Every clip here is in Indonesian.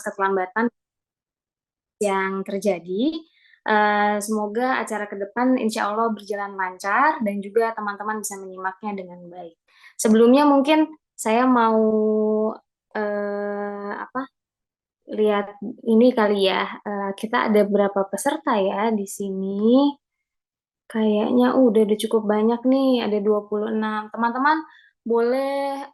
keterlambatan yang terjadi. Semoga acara ke depan insya Allah berjalan lancar dan juga teman-teman bisa menyimaknya dengan baik. Sebelumnya mungkin saya mau apa lihat ini kali ya. Kita ada berapa peserta ya di sini? Kayaknya udah cukup banyak nih, ada 26. Teman-teman boleh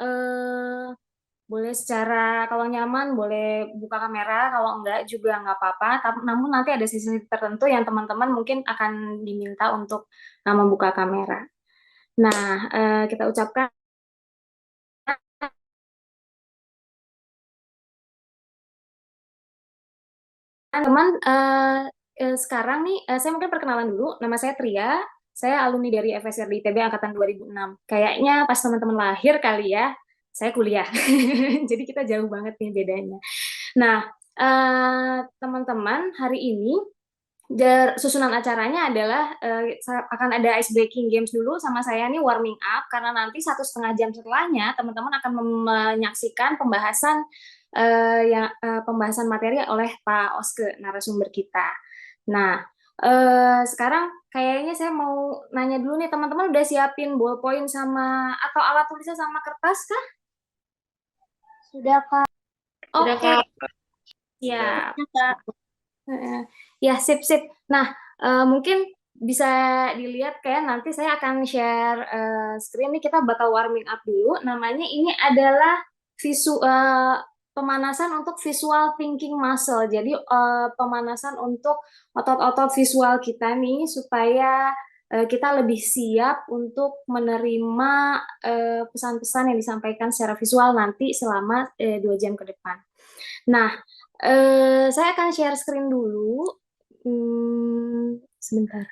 boleh secara kalau nyaman boleh buka kamera, kalau enggak juga nggak apa-apa. Namun nanti ada sisi tertentu yang teman-teman mungkin akan diminta untuk membuka kamera. Nah, kita ucapkan teman sekarang nih saya mungkin perkenalan dulu. Nama saya Tria. Saya alumni dari FSRD ITB angkatan 2006. Kayaknya pas teman-teman lahir kali ya, saya kuliah. Jadi kita jauh banget nih bedanya. Nah, teman-teman, hari ini susunan acaranya adalah akan ada ice breaking games dulu sama saya nih warming up karena nanti 1,5 jam setelahnya teman-teman akan menyaksikan pembahasan materi oleh Pak Oske narasumber kita. Nah, sekarang kayaknya saya mau nanya dulu nih teman-teman udah siapin ballpoint sama atau alat tulisnya sama kertas kah? Sudah, Kak. Oke, okay. Ya. Ya, sip-sip. Nah, mungkin bisa dilihat kayak nanti saya akan share screen nih, kita bakal warming up dulu. Namanya ini adalah pemanasan untuk visual thinking muscle. Jadi pemanasan untuk otot-otot visual kita nih supaya kita lebih siap untuk menerima pesan-pesan yang disampaikan secara visual nanti selama 2 jam ke depan. Nah, saya akan share screen dulu. Sebentar.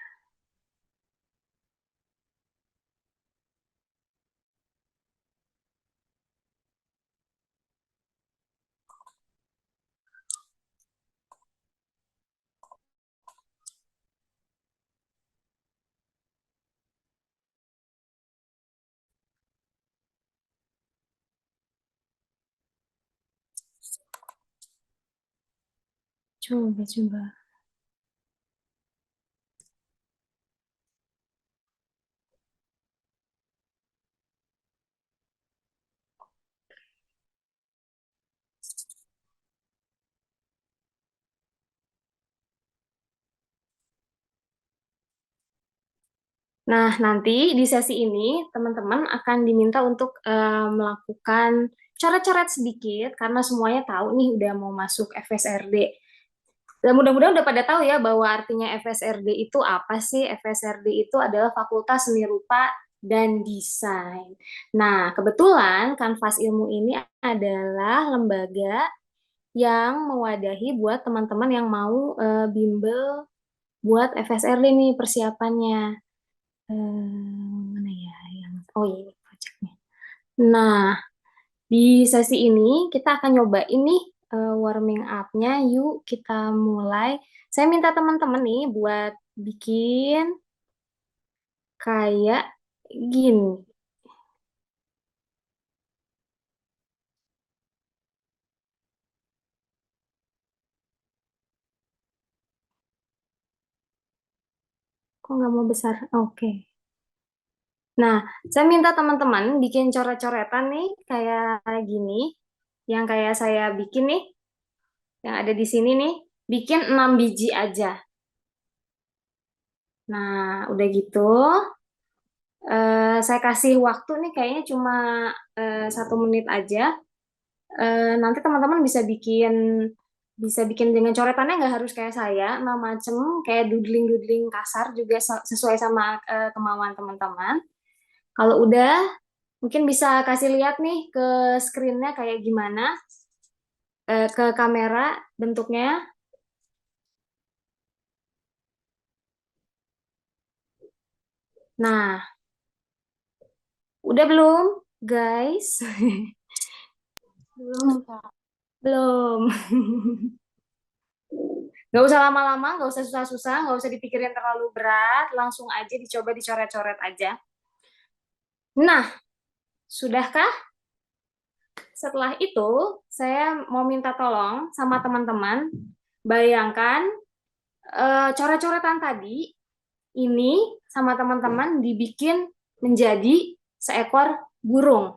Coba. Nah, nanti di sesi ini teman-teman akan diminta untuk melakukan coret-coret sedikit karena semuanya tahu nih udah mau masuk FSRD. Dan mudah-mudahan udah pada tahu ya bahwa artinya FSRD itu apa sih? FSRD itu adalah Fakultas Seni Rupa dan Desain. Nah, kebetulan Kanvas Ilmu ini adalah lembaga yang mewadahi buat teman-teman yang mau bimbel buat FSRD nih persiapannya. Mana ya yang oh iya ini proyeknya. Nah, di sesi ini kita akan nyoba ini warming up-nya. Yuk kita mulai. Saya minta teman-teman nih buat bikin kayak gini. Kok nggak mau besar? Oke. Nah, saya minta teman-teman bikin coret-coretan nih kayak gini. Yang kayak saya bikin nih, yang ada di sini nih, bikin 6 biji aja. Nah, udah gitu, saya kasih waktu nih kayaknya cuma 1 menit aja. Nanti teman-teman bisa bikin dengan coretannya nggak harus kayak saya, macam kayak doodling-doodling kasar juga sesuai sama kemauan teman-teman. Kalau udah, mungkin bisa kasih lihat nih ke screen-nya kayak gimana, ke kamera bentuknya. Nah, udah belum, guys? Belum, Kak. Belum. Nggak usah lama-lama, nggak usah susah-susah, nggak usah dipikirin terlalu berat, langsung aja dicoba dicoret-coret aja. Nah, sudahkah? setelah itu saya mau minta tolong sama teman-teman, bayangkan coret-coretan tadi ini sama teman-teman dibikin menjadi seekor burung.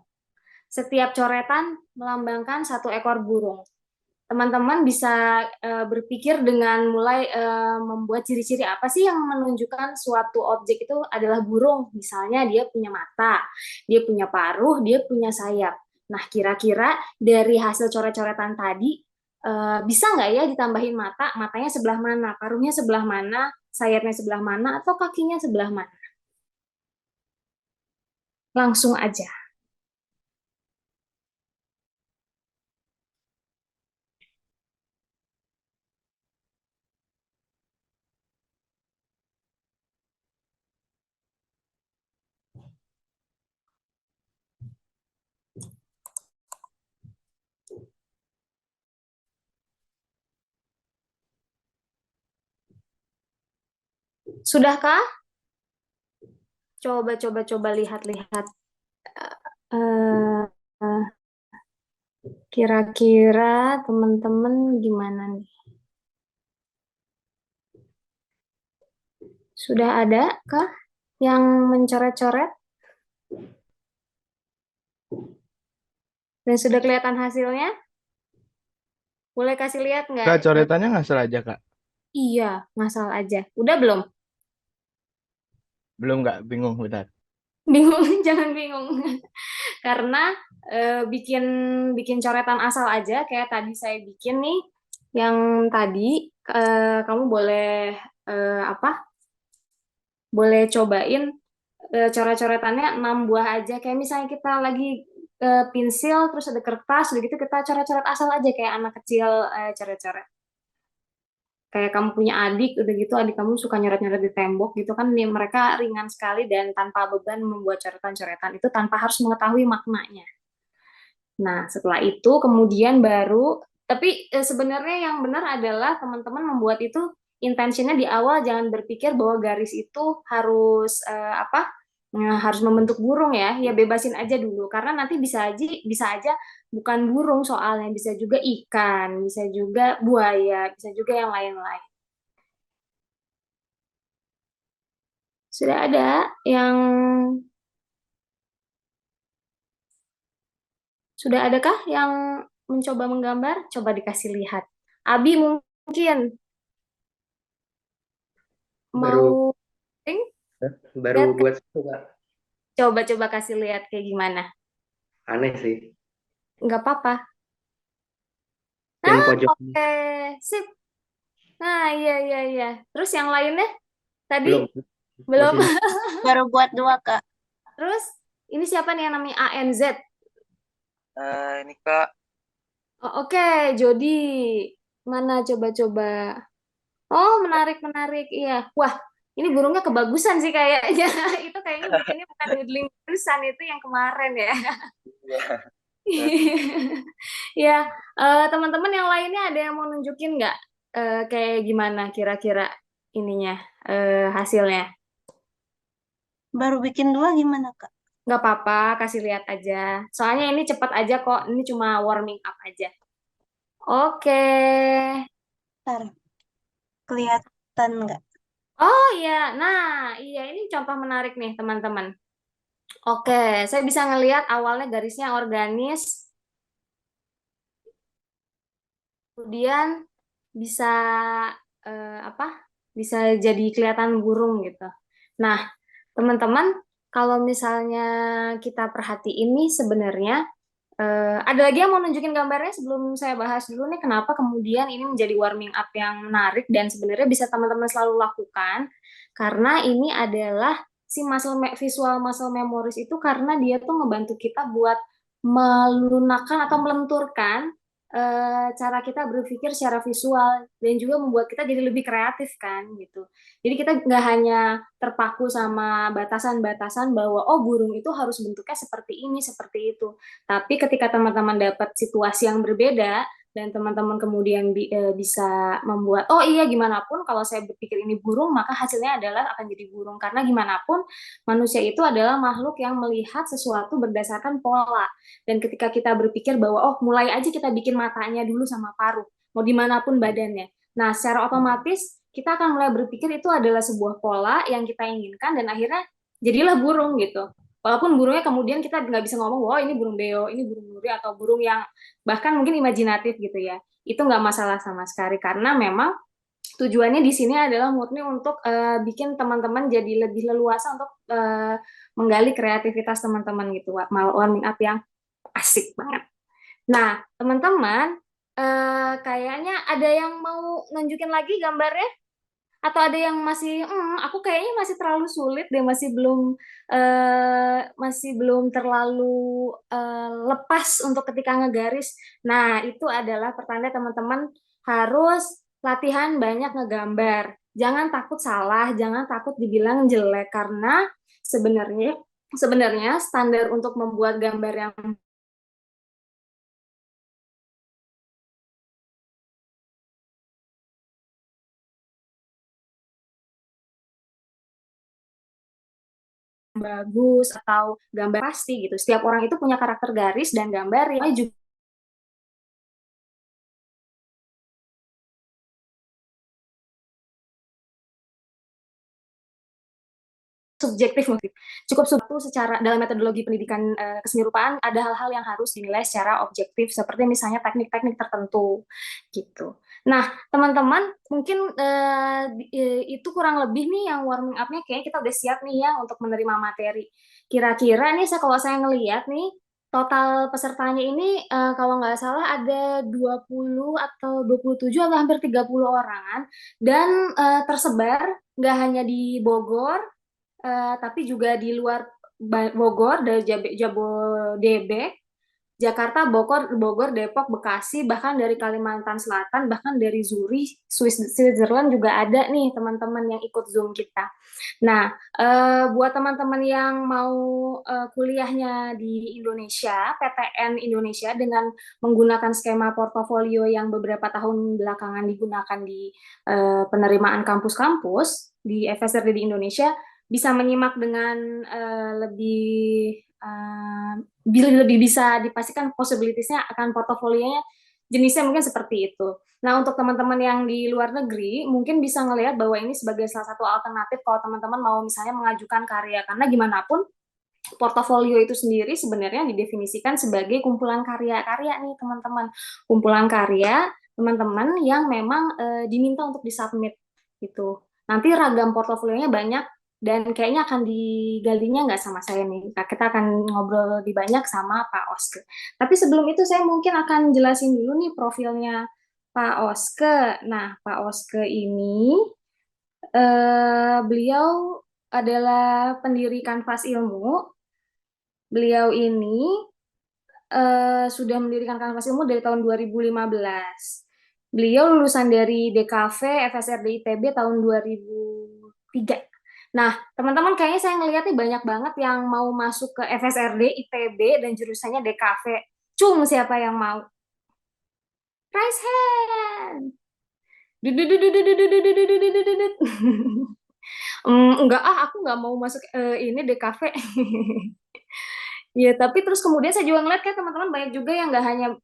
Setiap coretan melambangkan satu ekor burung. Teman-teman bisa berpikir dengan mulai membuat ciri-ciri apa sih yang menunjukkan suatu objek itu adalah burung. Misalnya dia punya mata, dia punya paruh, dia punya sayap. Nah, kira-kira dari hasil coret-coretan tadi, bisa nggak ya ditambahin mata? Matanya sebelah mana? Paruhnya sebelah mana? Sayapnya sebelah mana? Atau kakinya sebelah mana? Langsung aja. Sudahkah? Coba lihat-lihat. Eh, Kira-kira teman-teman gimana nih? Sudah ada kah yang mencoret-coret dan sudah kelihatan hasilnya? Boleh kasih lihat nggak? Kak, coretannya ngasal aja, Kak. Iya, ngasal aja. Udah belum? Belum, Kak. Bingung, bentar. Bingung, jangan bingung. Karena bikin bikin coretan asal aja kayak tadi saya bikin nih. Yang tadi kamu boleh apa? Boleh cobain coret-coretannya 6 buah aja. Kayak misalnya kita lagi pensil terus ada kertas udah gitu kita coret-coret asal aja kayak anak kecil coret-coret. Kayak kamu punya adik udah gitu adik kamu suka nyoret-nyoret di tembok gitu kan nih, mereka ringan sekali dan tanpa beban membuat coretan-coretan itu tanpa harus mengetahui maknanya. Nah, setelah itu kemudian baru, tapi sebenarnya yang benar adalah teman-teman membuat itu intentionnya di awal jangan berpikir bahwa garis itu harus apa? Harus membentuk burung ya. Ya bebasin aja dulu karena nanti bisa aja bukan burung soalnya, bisa juga ikan, bisa juga buaya, bisa juga yang lain-lain. Sudah ada yang sudah adakah yang mencoba menggambar? Coba dikasih lihat. Abi mungkin baru mau baru lihat, buat satu Kak. coba-coba kasih lihat kayak gimana. Aneh sih Nggak apa-apa. yang Nah, pojok oke, sip. Nah, iya, iya, iya. Terus yang lainnya tadi belum belum. masih Baru buat 2, Kak. Terus ini siapa nih yang namanya ANZ? Ini Kak, Oh, oke, Jody. Mana coba-coba. Oh, menarik, menarik. Iya. Wah, ini burungnya kebagusan sih kayaknya. Itu kayaknya bikinnya bukan doodling tulisan itu yang kemarin ya. ya. Ya, teman-teman yang lainnya ada yang mau nunjukin nggak kayak gimana kira-kira ininya hasilnya? Baru bikin 2 gimana, Kak? Nggak apa-apa, kasih lihat aja. Soalnya ini cepat aja kok, ini cuma warming up aja. Oke. Ntar, kelihatan nggak? Oh iya, nah iya ini contoh menarik nih teman-teman. Oke, saya bisa ngelihat awalnya garisnya organis, kemudian bisa apa? Bisa jadi kelihatan burung gitu. Nah, teman-teman, kalau misalnya kita perhatiin nih sebenarnya ada lagi yang mau nunjukin gambarnya sebelum saya bahas dulu nih kenapa kemudian ini menjadi warming up yang menarik dan sebenarnya bisa teman-teman selalu lakukan karena ini adalah si visual muscle memories itu karena dia tuh ngebantu kita buat melunakkan atau melenturkan cara kita berpikir secara visual dan juga membuat kita jadi lebih kreatif kan gitu. Jadi kita nggak hanya terpaku sama batasan-batasan bahwa oh burung itu harus bentuknya seperti ini, seperti itu. Tapi ketika teman-teman dapat situasi yang berbeda, dan teman-teman kemudian bisa membuat, oh iya gimana pun kalau saya berpikir ini burung, maka hasilnya adalah akan jadi burung. Karena gimana pun manusia itu adalah makhluk yang melihat sesuatu berdasarkan pola. Dan ketika kita berpikir bahwa, oh mulai aja kita bikin matanya dulu sama paruh, mau dimanapun badannya. Nah, secara otomatis kita akan mulai berpikir itu adalah sebuah pola yang kita inginkan dan akhirnya jadilah burung gitu. Walaupun burungnya kemudian kita nggak bisa ngomong, wah ini burung beo, ini burung nuri, atau burung yang bahkan mungkin imajinatif gitu ya. Itu nggak masalah sama sekali, karena memang tujuannya di sini adalah murni untuk bikin teman-teman jadi lebih leluasa untuk menggali kreativitas teman-teman gitu, warming up yang asik banget. Nah, teman-teman, kayaknya ada yang mau nunjukin lagi gambarnya? Atau ada yang masih, aku kayaknya masih terlalu sulit deh, masih belum terlalu lepas untuk ketika ngegaris. Nah, itu adalah pertanda teman-teman harus latihan banyak ngegambar. Jangan takut salah, jangan takut dibilang jelek, karena sebenarnya standar untuk membuat gambar yang bagus atau gambar pasti gitu. Setiap orang itu punya karakter garis dan gambar yang juga subjektif motif. Cukup secara dalam metodologi pendidikan keseni-rupaan ada hal-hal yang harus dinilai secara objektif seperti misalnya teknik-teknik tertentu gitu. Nah, teman-teman, mungkin itu kurang lebih nih yang warming up-nya, kayaknya kita udah siap nih ya untuk menerima materi. Kira-kira nih kalau saya ngelihat nih total pesertanya ini kalau nggak salah ada 20 atau 27 atau hampir 30 orangan, dan tersebar nggak hanya di Bogor, tapi juga di luar Bogor, dari Jabodebek, Jakarta, Bogor, Depok, Bekasi, bahkan dari Kalimantan Selatan, bahkan dari Zurich, Switzerland juga ada nih teman-teman yang ikut Zoom kita. Nah, buat teman-teman yang mau kuliahnya di Indonesia, PTN Indonesia dengan menggunakan skema portofolio yang beberapa tahun belakangan digunakan di penerimaan kampus-kampus di FSRD di Indonesia, bisa menyimak dengan lebih bisa dipastikan possibilities-nya akan portofolionya jenisnya mungkin seperti itu. Nah, untuk teman-teman yang di luar negeri, mungkin bisa ngelihat bahwa ini sebagai salah satu alternatif kalau teman-teman mau misalnya mengajukan karya, karena gimana pun portofolio itu sendiri sebenarnya didefinisikan sebagai kumpulan karya-karya nih teman-teman. Kumpulan karya teman-teman yang memang diminta untuk disubmit gitu. Nanti ragam portofolionya banyak, dan kayaknya akan digalinya nggak sama saya nih. Kita akan ngobrol lebih banyak sama Pak Oske. Tapi sebelum itu saya mungkin akan jelasin dulu nih profilnya Pak Oske. Nah, Pak Oske ini beliau adalah pendiri Kanvas Ilmu. Beliau ini sudah mendirikan Kanvas Ilmu dari tahun 2015. Beliau lulusan dari DKV FSRD ITB tahun 2003. Nah, teman-teman kayaknya saya ngelihat nih banyak banget yang mau masuk ke FSRD ITB dan jurusannya DKV. Cung, siapa yang mau? Raise hand. Enggak, aku nggak mau masuk ini DKV. Ya, tapi terus kemudian saya juga ngeliat kayak teman-teman banyak juga yang nggak hanya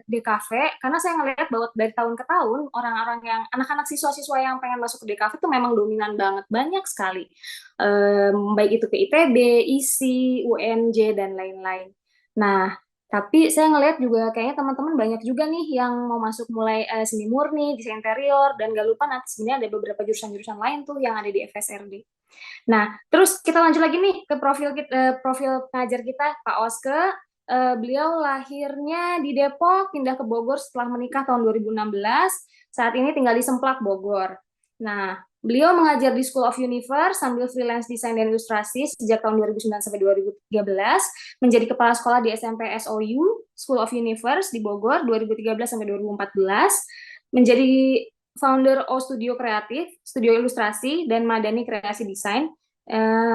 DKV, karena saya ngeliat bahwa dari tahun ke tahun orang-orang yang anak-anak siswa-siswa yang pengen masuk ke DKV itu memang dominan banget, banyak sekali, baik itu ke ITB, ISI, UNJ dan lain-lain. Nah, tapi saya ngeliat juga kayaknya teman-teman banyak juga nih yang mau masuk mulai seni murni, desain interior, dan gak lupa nanti sebenarnya ada beberapa jurusan-jurusan lain tuh yang ada di FSRD. Nah, terus kita lanjut lagi nih ke profil pengajar kita, Pak Oske. Beliau lahirnya di Depok, pindah ke Bogor setelah menikah tahun 2016. Saat ini tinggal di Semplak, Bogor. Nah, beliau mengajar di School of Universe sambil freelance desain dan ilustrasi sejak tahun 2009 sampai 2013, menjadi kepala sekolah di SMP SOU, School of Universe di Bogor 2013 sampai 2014, menjadi founder O Studio Kreatif, studio ilustrasi, dan Madani Kreasi Desain,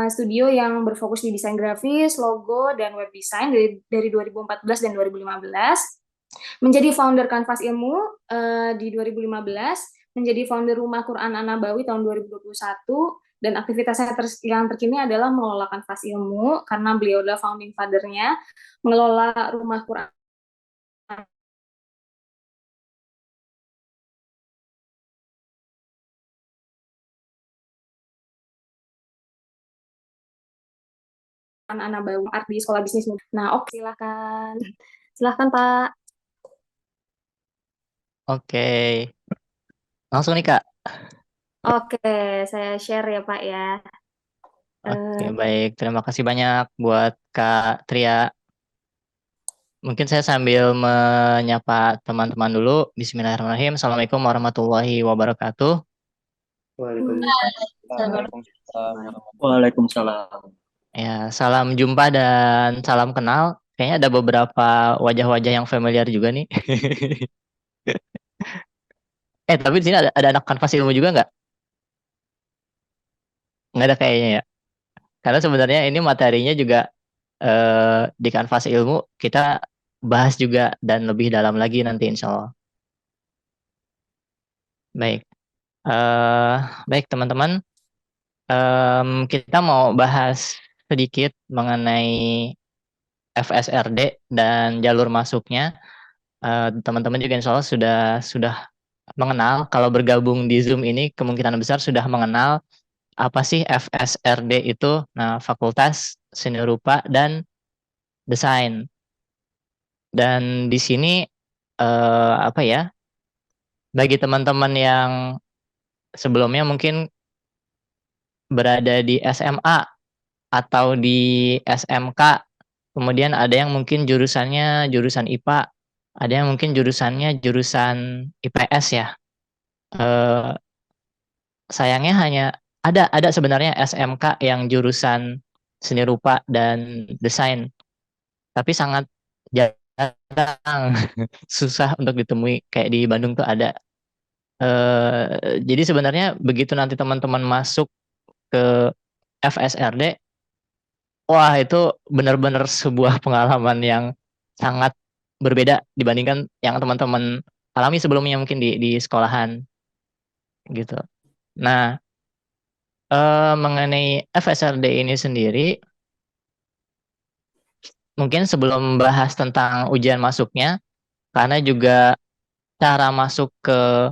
studio yang berfokus di desain grafis, logo, dan web design dari 2014 dan 2015. Menjadi founder Kanvas Ilmu di 2015, menjadi founder Rumah Quran An-Nabawi tahun 2021, dan aktivitasnya yang terkini adalah mengelola Kanvas Ilmu, karena beliau adalah founding father-nya, mengelola Rumah Quran An-Nabawi Art di Sekolah Bisnis. Nah, oke, silakan. Silakan, Pak. Oke, langsung nih Kak. Oke, saya share ya, Pak ya. Oke, baik. Terima kasih banyak buat Kak Tria. Mungkin saya sambil menyapa teman-teman dulu. Bismillahirrahmanirrahim. Assalamualaikum warahmatullahi wabarakatuh. Waalaikumsalam. Waalaikumsalam. Ya, salam jumpa dan salam kenal. Kayaknya ada beberapa wajah-wajah yang familiar juga nih. Tapi di sini ada anak Kanvas Ilmu juga nggak? Nggak ada kayaknya ya. Karena sebenarnya ini materinya juga di Kanvas Ilmu kita bahas juga dan lebih dalam lagi nanti insya Allah. Baik, baik teman-teman, kita mau bahas sedikit mengenai FSRD dan jalur masuknya. Teman-teman juga insya Allah sudah mengenal, kalau bergabung di Zoom ini kemungkinan besar sudah mengenal apa sih FSRD itu. Nah, Fakultas Seni Rupa dan Desain. Dan di sini bagi teman-teman yang sebelumnya mungkin berada di SMA atau di SMK, kemudian ada yang mungkin jurusannya jurusan IPA, ada yang mungkin jurusannya jurusan IPS ya. Sayangnya hanya ada sebenarnya SMK yang jurusan seni rupa dan desain, tapi sangat jarang, susah untuk ditemui. Kayak di Bandung tuh ada. Jadi sebenarnya begitu nanti teman-teman masuk ke FSRD, wah itu benar-benar sebuah pengalaman yang sangat berbeda dibandingkan yang teman-teman alami sebelumnya mungkin di sekolahan gitu. Nah, mengenai FSRD ini sendiri, mungkin sebelum bahas tentang ujian masuknya, karena juga cara masuk ke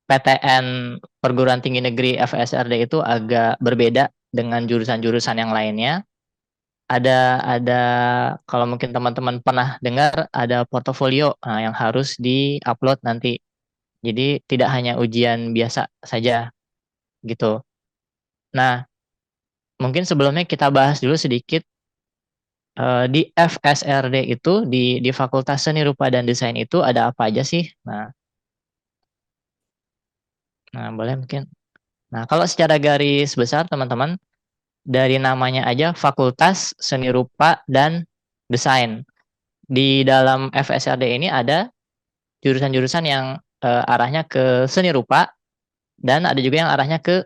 PTN Perguruan Tinggi Negeri FSRD itu agak berbeda dengan jurusan-jurusan yang lainnya. Ada kalau mungkin teman-teman pernah dengar ada portofolio yang harus di-upload nanti. Jadi tidak hanya ujian biasa saja gitu. Nah, mungkin sebelumnya kita bahas dulu sedikit di FSRD itu di Fakultas Seni Rupa dan Desain itu ada apa aja sih? Nah, boleh mungkin. Nah, kalau secara garis besar teman-teman, dari namanya aja Fakultas Seni Rupa dan Desain. Di dalam FSRD ini ada jurusan-jurusan yang arahnya ke seni rupa dan ada juga yang arahnya ke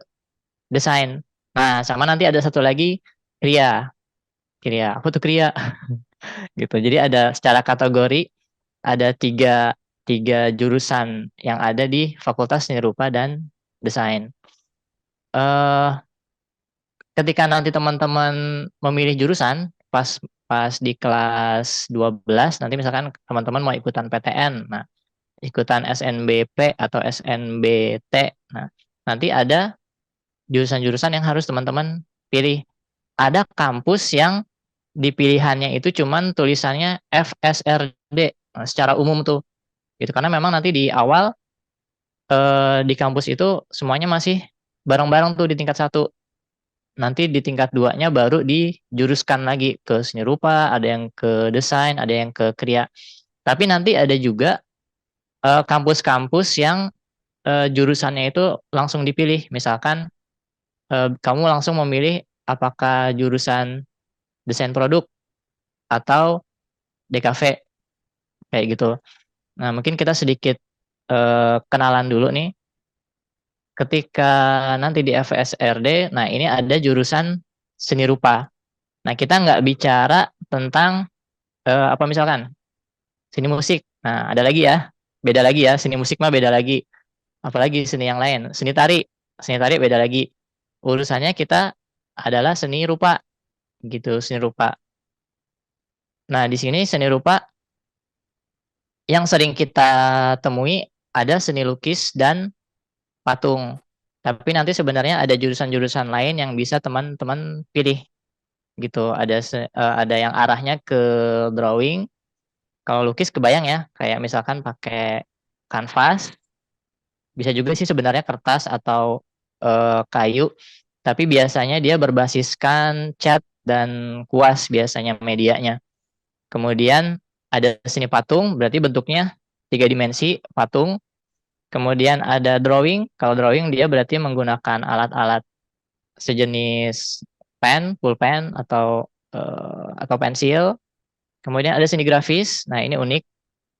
desain. Nah, sama nanti ada satu lagi Kria. Apa tuh Kria? Gitu. Jadi ada secara kategori ada tiga jurusan yang ada di Fakultas Seni Rupa dan Desain. Ketika nanti teman-teman memilih jurusan pas di kelas 12 nanti misalkan teman-teman mau ikutan PTN, nah ikutan SNBP atau SNBT, nah nanti ada jurusan-jurusan yang harus teman-teman pilih. Ada kampus yang di pilihannya itu cuman tulisannya FSRD secara umum tuh gitu, karena memang nanti di awal di kampus itu semuanya masih bareng-bareng tuh di tingkat 1. Nanti di tingkat 2-nya baru dijuruskan lagi ke seni rupa, ada yang ke desain, ada yang ke Kria. Tapi nanti ada juga kampus-kampus yang jurusannya itu langsung dipilih. Misalkan kamu langsung memilih apakah jurusan desain produk atau DKV kayak gitu. Nah, mungkin kita sedikit kenalan dulu nih. Ketika nanti di FSRD, nah ini ada jurusan seni rupa. Nah, kita nggak bicara tentang apa misalkan seni musik. Nah, ada lagi ya. Beda lagi ya, seni musik mah beda lagi. Apalagi seni yang lain, seni tari. Seni tari beda lagi. Urusannya kita adalah seni rupa gitu, seni rupa. Nah, di sini seni rupa yang sering kita temui ada seni lukis dan patung. Tapi nanti sebenarnya ada jurusan-jurusan lain yang bisa teman-teman pilih gitu. Ada yang arahnya ke drawing. Kalau lukis kebayang ya, kayak misalkan pakai kanvas, bisa juga sih sebenarnya kertas atau kayu, tapi biasanya dia berbasiskan cat dan kuas biasanya medianya. Kemudian ada seni patung, berarti bentuknya 3 dimensi, patung. Kemudian ada drawing, kalau drawing dia berarti menggunakan alat-alat sejenis pen, pulpen atau pensil. Kemudian ada seni grafis. Nah, ini unik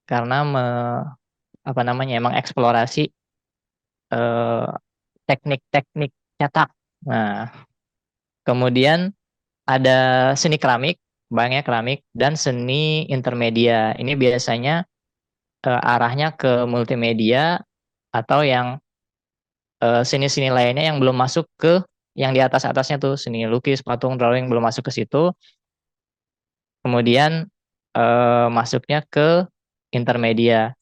karena mengeksplorasi eh, teknik-teknik cetak. Nah, kemudian ada seni keramik, banyak keramik dan seni intermedia. Ini biasanya arahnya ke multimedia atau yang seni-seni lainnya yang belum masuk ke yang di atas-atasnya tuh, seni lukis, patung, drawing belum masuk ke situ. Kemudian masuknya ke intermedia.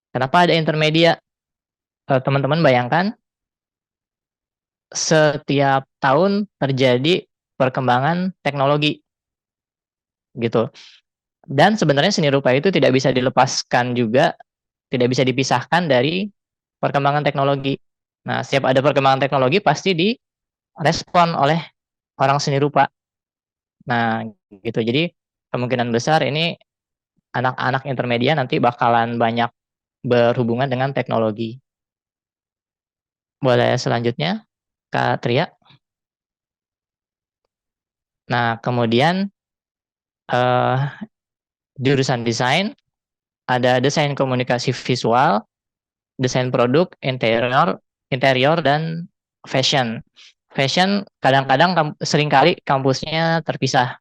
Kenapa ada intermedia? Teman-teman bayangkan setiap tahun terjadi perkembangan teknologi gitu. Dan sebenarnya seni rupa itu tidak bisa dilepaskan juga, tidak bisa dipisahkan dari perkembangan teknologi. Nah, setiap ada perkembangan teknologi pasti direspon oleh orang seni rupa. Nah, gitu. Jadi kemungkinan besar ini anak-anak intermedia nanti bakalan banyak berhubungan dengan teknologi. Boleh selanjutnya, Kak Tria. Nah, kemudian jurusan desain, ada desain komunikasi visual, desain produk, interior dan fashion. Fashion kadang-kadang seringkali kampusnya terpisah.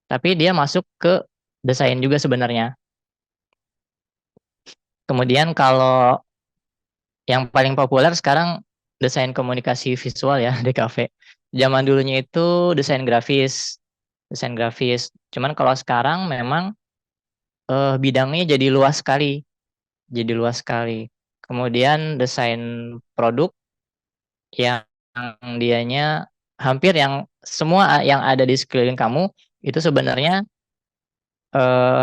Tapi dia masuk ke desain juga sebenarnya. Kemudian kalau yang paling populer sekarang desain komunikasi visual ya, DKV. Zaman dulunya itu desain grafis. Cuman kalau sekarang memang bidangnya jadi luas sekali. Kemudian desain produk yang dianya hampir yang semua yang ada di sekeliling kamu itu sebenarnya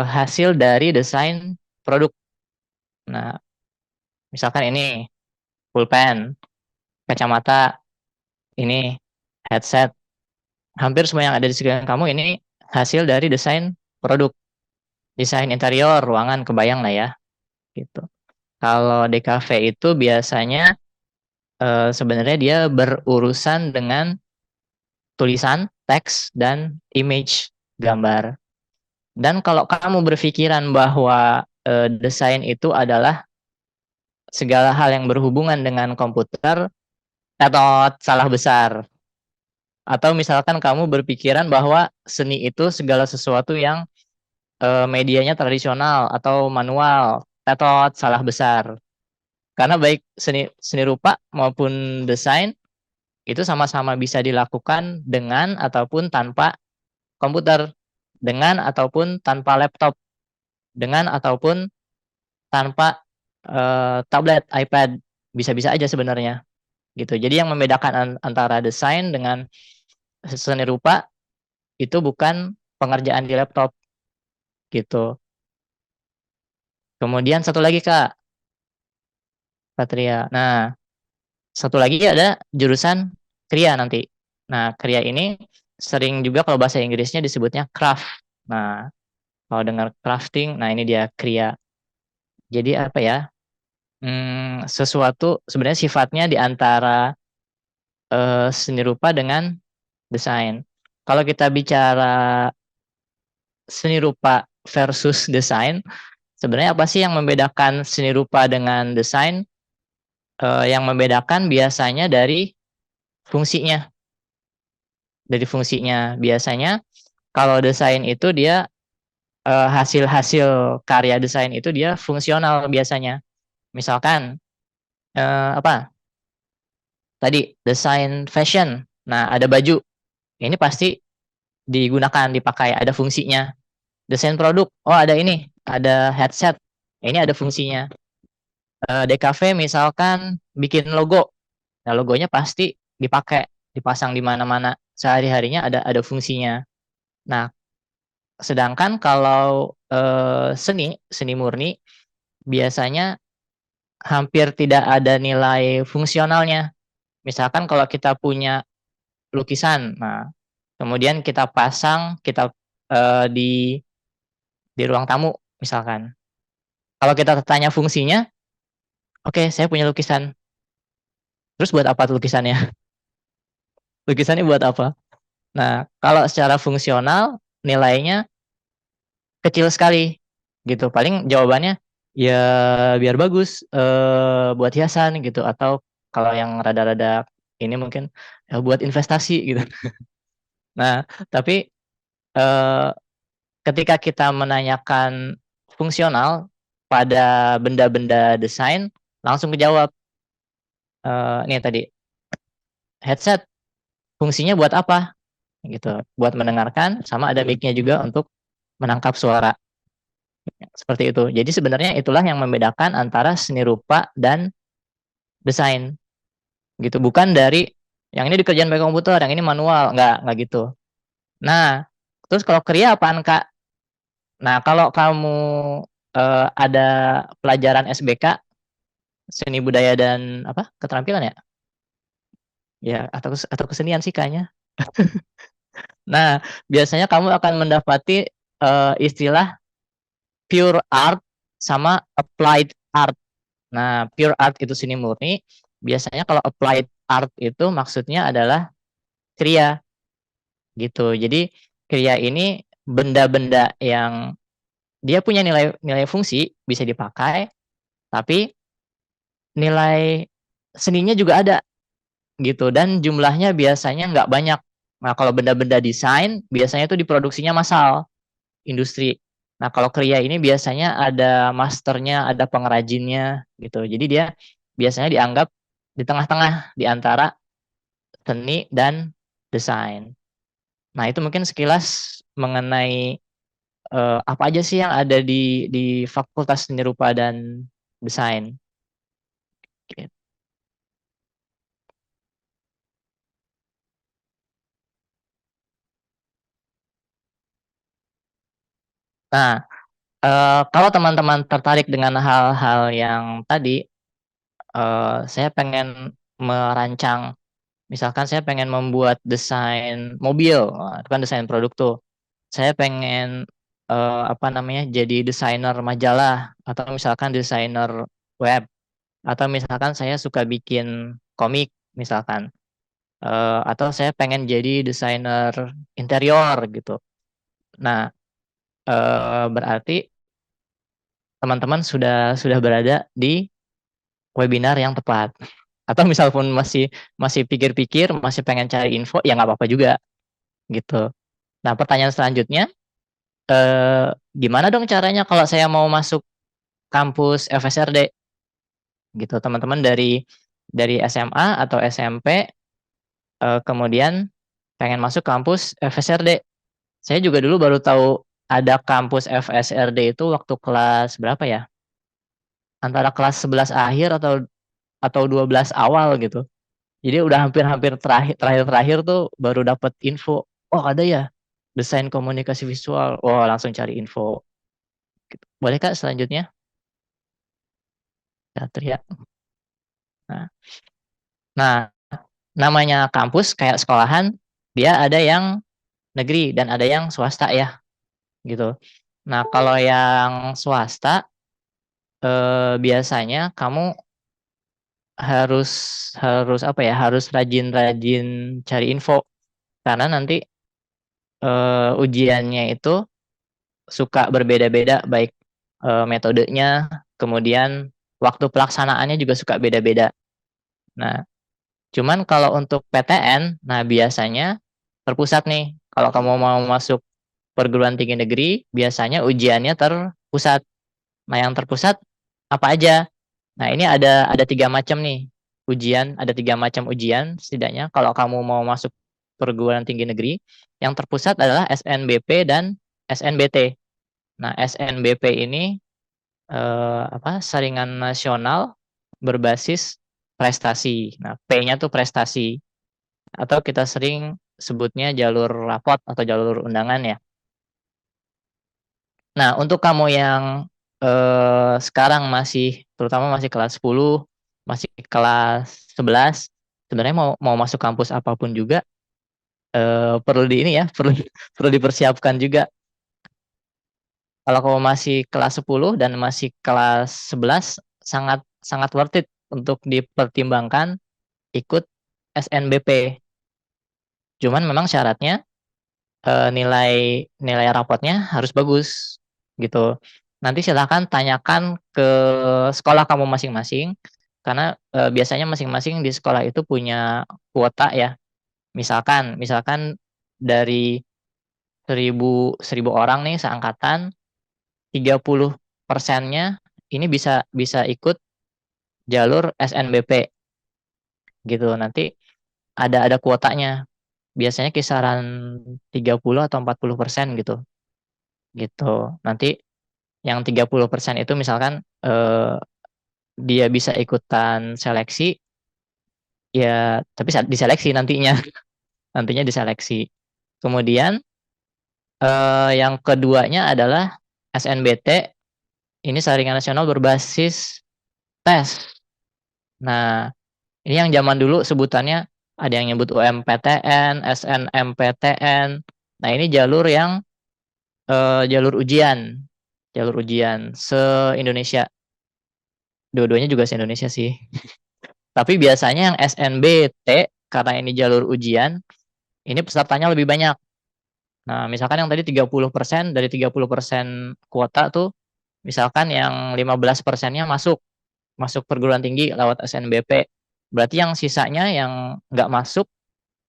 hasil dari desain produk. Nah, misalkan ini pulpen, kacamata, ini headset, hampir semua yang ada di sekeliling kamu ini hasil dari desain produk. Desain interior, ruangan, kebayang lah ya, gitu. Kalau DKV itu biasanya sebenarnya dia berurusan dengan tulisan, teks, dan image, gambar. Dan kalau kamu berpikiran bahwa desain itu adalah segala hal yang berhubungan dengan komputer, tetot, salah besar. Atau misalkan kamu berpikiran bahwa seni itu segala sesuatu yang medianya tradisional atau manual, tetot, salah besar. Karena baik seni rupa maupun desain itu sama-sama bisa dilakukan dengan ataupun tanpa komputer, dengan ataupun tanpa laptop, dengan ataupun tanpa tablet, iPad, bisa-bisa aja sebenarnya gitu. Jadi yang membedakan antara desain dengan seni rupa itu bukan pengerjaan di laptop gitu. Kemudian satu lagi Kak Patria. Nah, satu lagi ada jurusan Kria nanti. Nah, Kria ini sering juga kalau bahasa Inggrisnya disebutnya craft. Nah, kalau dengar crafting, nah ini dia Kria. Jadi apa ya? Sesuatu sebenarnya sifatnya di antara seni rupa dengan desain. Kalau kita bicara seni rupa versus desain, sebenarnya apa sih yang membedakan seni rupa dengan desain? Yang membedakan biasanya dari fungsinya. Biasanya kalau desain itu dia hasil-hasil karya desain itu dia fungsional biasanya. Misalkan apa tadi desain fashion. Nah, ada baju. Ini pasti digunakan, dipakai, ada fungsinya. Desain produk. Oh, ada ini, ada headset. Ini ada fungsinya. DKV misalkan bikin logo. Nah, logonya pasti dipakai, dipasang di mana-mana. Sehari-harinya ada fungsinya. Nah, sedangkan kalau seni murni biasanya hampir tidak ada nilai fungsionalnya. Misalkan kalau kita punya lukisan, nah kemudian kita pasang kita di ruang tamu misalkan. Kalau kita tanya fungsinya, oke, saya punya lukisan. Terus buat apa tuh lukisannya? Lukisannya buat apa? Nah, kalau secara fungsional nilainya kecil sekali gitu. Paling jawabannya ya biar bagus buat hiasan gitu, atau kalau yang rada-rada ini mungkin ya buat investasi gitu. Nah, tapi eh, ketika kita menanyakan fungsional pada benda-benda desain, langsung kejawab. Nih tadi headset fungsinya buat apa gitu, buat mendengarkan, sama ada mic-nya juga untuk menangkap suara. Seperti itu. Jadi sebenarnya itulah yang membedakan antara seni rupa dan desain. Gitu. Bukan dari yang ini dikerjain pakai komputer, yang ini manual, nggak gitu. Nah, terus kalau kriya apaan, Kak? Nah, kalau kamu ada pelajaran SBK, seni budaya dan apa? Keterampilan ya? Ya, atau kesenian sih kayaknya. Nah, biasanya kamu akan mendapati istilah pure art sama applied art. Nah, pure art itu seni murni. Biasanya kalau applied art itu maksudnya adalah kriya gitu. Jadi kriya ini benda-benda yang dia punya nilai fungsi bisa dipakai, tapi nilai seninya juga ada gitu, dan jumlahnya biasanya nggak banyak. Nah, kalau benda-benda desain biasanya itu diproduksinya massal, industri. Nah, kalau kriya ini biasanya ada masternya, ada pengrajinnya gitu. Jadi dia biasanya dianggap di tengah-tengah di antara seni dan desain. Nah, itu mungkin sekilas mengenai apa aja sih yang ada di Fakultas Seni Rupa dan Desain. Gitu. Nah, kalau teman-teman tertarik dengan hal-hal yang tadi, saya pengen merancang, misalkan saya pengen membuat desain mobil, itu kan desain produk tuh. Saya pengen apa namanya, jadi desainer majalah, atau misalkan desainer web, atau misalkan saya suka bikin komik, misalkan. Atau saya pengen jadi desainer interior gitu. Nah, berarti teman-teman sudah berada di webinar yang tepat. Atau misal pun masih pikir-pikir, masih pengen cari info, ya nggak apa-apa juga gitu. Nah, pertanyaan selanjutnya, gimana dong caranya kalau saya mau masuk kampus FSRD gitu, teman-teman dari SMA atau SMP, kemudian pengen masuk kampus FSRD. Saya juga dulu baru tahu ada kampus FSRD itu waktu kelas berapa ya? Antara kelas 11 akhir atau 12 awal gitu. Jadi udah hampir-hampir terakhir tuh baru dapat info. Oh, ada ya desain komunikasi visual. Oh, langsung cari info. Gitu. Boleh Kak selanjutnya? Satria. Nah, nah, namanya kampus kayak sekolahan, dia ada yang negeri dan ada yang swasta ya, gitu. Nah, kalau yang swasta biasanya kamu harus harus apa ya? Harus rajin-rajin cari info karena nanti ujiannya itu suka berbeda-beda, baik metodenya, kemudian waktu pelaksanaannya juga suka beda-beda. Nah, cuman kalau untuk PTN, nah biasanya terpusat nih. Kalau kamu mau masuk perguruan tinggi negeri biasanya ujiannya terpusat. Nah, yang terpusat apa aja? Nah, ini ada 3 macam nih ujian, ada 3 macam ujian setidaknya kalau kamu mau masuk perguruan tinggi negeri. Yang terpusat adalah SNBP dan SNBT. Nah, SNBP ini saringan nasional berbasis prestasi. Nah, P-nya tuh prestasi atau kita sering sebutnya jalur rapot atau jalur undangan ya. Nah, untuk kamu yang sekarang terutama masih kelas 10, masih kelas 11, sebenarnya mau masuk kampus apapun juga perlu perlu dipersiapkan juga. Kalau kamu masih kelas 10 dan masih kelas 11, sangat sangat worth it untuk dipertimbangkan ikut SNBP. Cuman memang syaratnya nilai rapotnya harus bagus gitu. Nanti silahkan tanyakan ke sekolah kamu masing-masing karena biasanya masing-masing di sekolah itu punya kuota ya. Misalkan dari 1000 orang nih seangkatan, 30%-nya ini bisa ikut jalur SNBP gitu. Nanti ada kuotanya. Biasanya kisaran 30 atau 40% gitu. Nanti yang 30% itu misalkan dia bisa ikutan seleksi ya, tapi diseleksi nantinya. Nantinya diseleksi. Kemudian yang keduanya adalah SNBT. Ini saringan nasional berbasis tes. Nah, ini yang zaman dulu sebutannya ada yang nyebut UMPTN, SNMPTN. Nah, ini jalur yang jalur ujian se-Indonesia. Dua-duanya juga se-Indonesia sih. Tapi biasanya yang SNBT karena ini jalur ujian, ini pesertanya lebih banyak. Nah, misalkan yang tadi 30%, dari 30% kuota tuh, misalkan yang 15%-nya masuk perguruan tinggi lewat SNBP. Berarti yang sisanya yang nggak masuk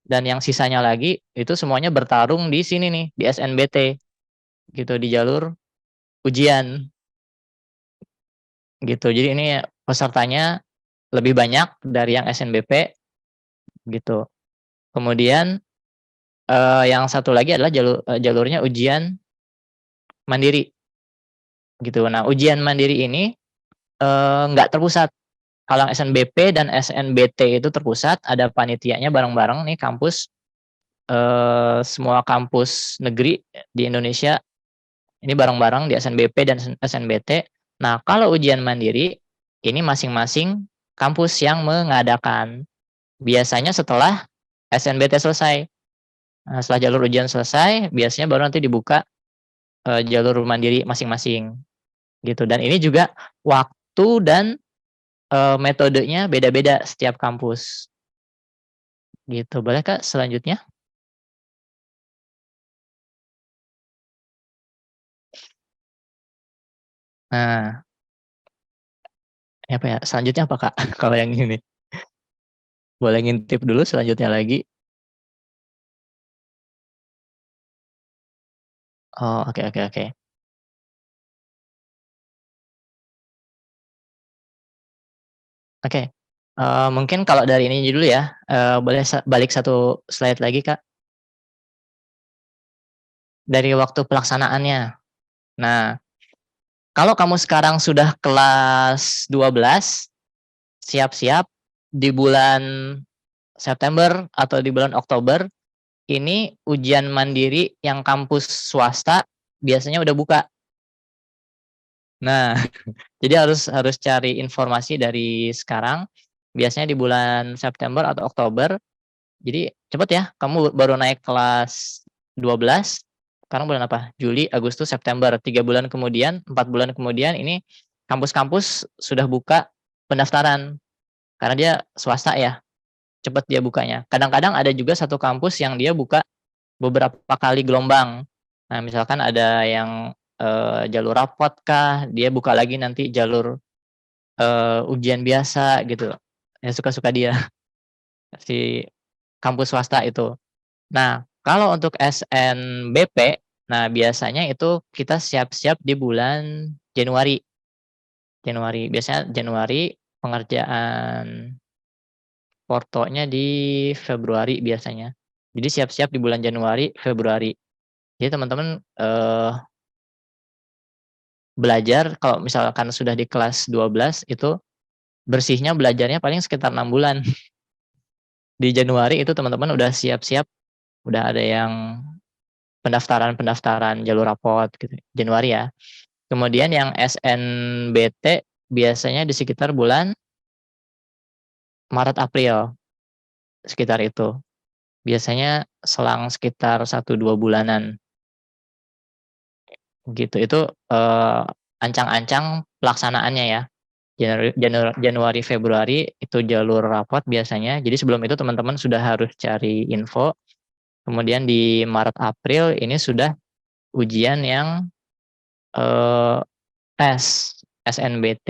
dan yang sisanya lagi itu semuanya bertarung di sini nih, di SNBT. Gitu, di jalur ujian. Gitu. Jadi ini pesertanya lebih banyak dari yang SNBP gitu. Kemudian yang satu lagi adalah jalurnya ujian mandiri. Gitu. Nah, ujian mandiri ini nggak terpusat. Kalau SNBP dan SNBT itu terpusat, ada panitianya bareng-bareng nih kampus, semua kampus negeri di Indonesia ini bareng-bareng di SNBP dan SNBT. Nah, kalau ujian mandiri ini masing-masing kampus yang mengadakan. Biasanya setelah SNBT selesai. Nah, setelah jalur ujian selesai, biasanya baru nanti dibuka jalur mandiri masing-masing. Gitu. Dan ini juga waktu dan metodenya beda-beda setiap kampus. Gitu. Boleh Kak selanjutnya? Nah, apa ya? Selanjutnya apa Kak? Kalau yang ini. Boleh ngintip dulu selanjutnya lagi. Oh, oke. Oke. Mungkin kalau dari ini dulu ya. Boleh balik satu slide lagi Kak. Dari waktu pelaksanaannya. Nah, kalau kamu sekarang sudah kelas 12, siap-siap di bulan September atau di bulan Oktober, ini ujian mandiri yang kampus swasta biasanya udah buka. Nah, jadi harus cari informasi dari sekarang. Biasanya di bulan September atau Oktober. Jadi cepet ya, kamu baru naik kelas 12. Sekarang bulan apa? Juli, Agustus, September. 3 bulan kemudian, 4 bulan kemudian ini kampus-kampus sudah buka pendaftaran. Karena dia swasta ya, cepet dia bukanya. Kadang-kadang ada juga satu kampus yang dia buka beberapa kali gelombang. Nah, misalkan ada yang jalur rapot kah, dia buka lagi nanti jalur ujian biasa gitu. Ya suka-suka dia si kampus swasta itu. Nah, kalau untuk SNBP, Nah, biasanya itu kita siap-siap di bulan Januari. Biasanya Januari, pengerjaan portonya di Februari biasanya. Jadi siap-siap di bulan Januari, Februari. Jadi teman-teman belajar kalau misalkan sudah di kelas 12 itu bersihnya belajarnya paling sekitar 6 bulan. Di Januari itu teman-teman udah siap-siap, udah ada yang pendaftaran jalur rapot gitu. Januari ya. Kemudian yang SNBT biasanya di sekitar bulan Maret April sekitar itu. Biasanya selang sekitar 1-2 bulanan. Gitu. Itu ancang-ancang pelaksanaannya ya. Januari Februari itu jalur rapot biasanya. Jadi sebelum itu teman-teman sudah harus cari info. Kemudian di Maret April ini sudah ujian yang tes SNBT.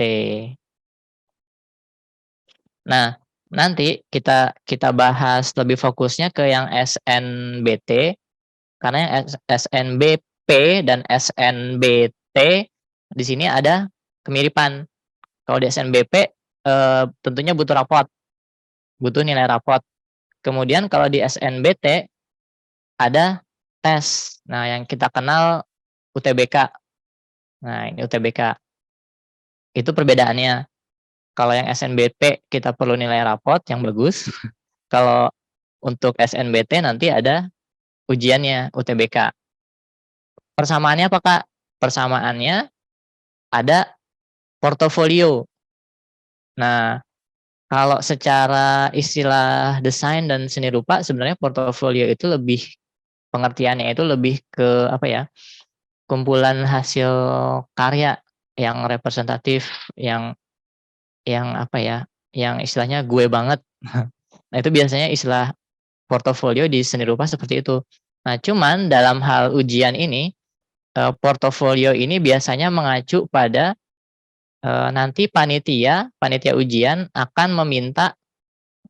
Nah, nanti kita bahas lebih fokusnya ke yang SNBT karena yang SNBP dan SNBT di sini ada kemiripan. Kalau di SNBP tentunya butuh rapot, butuh nilai rapot. Kemudian kalau di SNBT ada tes. Nah, yang kita kenal UTBK. Nah, ini UTBK. Itu perbedaannya. Kalau yang SNBP kita perlu nilai rapot yang bagus. Kalau untuk SNBT nanti ada ujiannya UTBK. Persamaannya apa, Kak? Persamaannya ada portofolio. Nah, kalau secara istilah desain dan seni rupa sebenarnya portofolio itu lebih pengertiannya itu lebih ke apa ya? Kumpulan hasil karya yang representatif, yang apa ya? Yang istilahnya gue banget. Nah, itu biasanya istilah portofolio di seni rupa seperti itu. Nah, cuman dalam hal ujian ini portofolio ini biasanya mengacu pada nanti panitia ujian akan meminta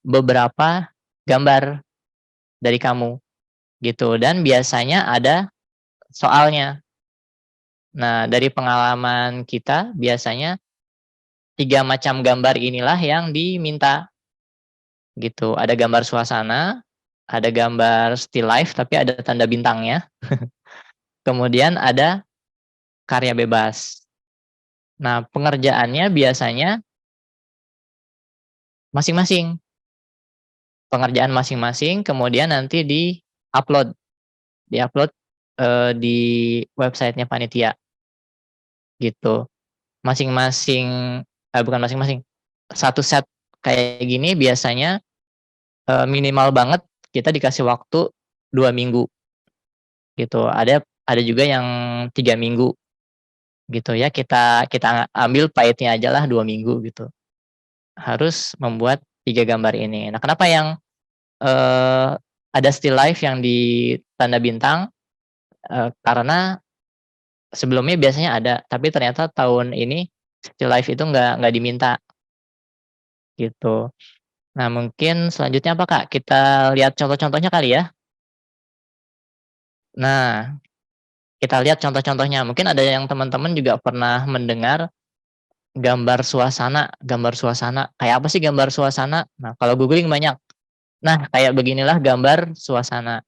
beberapa gambar dari kamu gitu dan biasanya ada soalnya. Nah, dari pengalaman kita biasanya 3 macam gambar inilah yang diminta gitu. Ada gambar suasana, ada gambar still life tapi ada tanda bintangnya. Kemudian ada karya bebas. Nah, pengerjaannya biasanya masing-masing. Pengerjaan masing-masing, kemudian nanti di-upload di websitenya panitia, gitu. Masing-masing, bukan masing-masing, satu set kayak gini biasanya minimal banget kita dikasih waktu 2 minggu, gitu. Ada juga yang 3 minggu, gitu ya. Kita ambil pahitnya aja lah 2 minggu, gitu. Harus membuat 3 gambar ini. Nah, kenapa yang ada still life yang di tanda bintang? Karena sebelumnya biasanya ada, tapi ternyata tahun ini still life itu nggak diminta, gitu. Nah, mungkin selanjutnya apa, Kak? Kita lihat contoh-contohnya kali ya. Nah, kita lihat contoh-contohnya. Mungkin ada yang teman-teman juga pernah mendengar gambar suasana. Gambar suasana. Kayak apa sih gambar suasana? Nah, kalau googling banyak. Nah, kayak beginilah gambar suasana.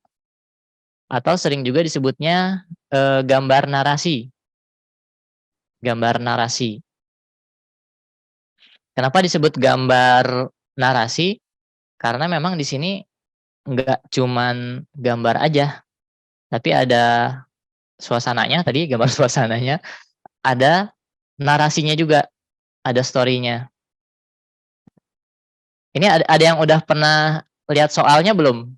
Atau sering juga disebutnya gambar narasi. Gambar narasi. Kenapa disebut gambar narasi? Karena memang di sini nggak cuman gambar aja, tapi ada suasananya tadi, gambar suasananya, ada narasinya juga, ada story-nya. Ini ada yang udah pernah lihat soalnya belum?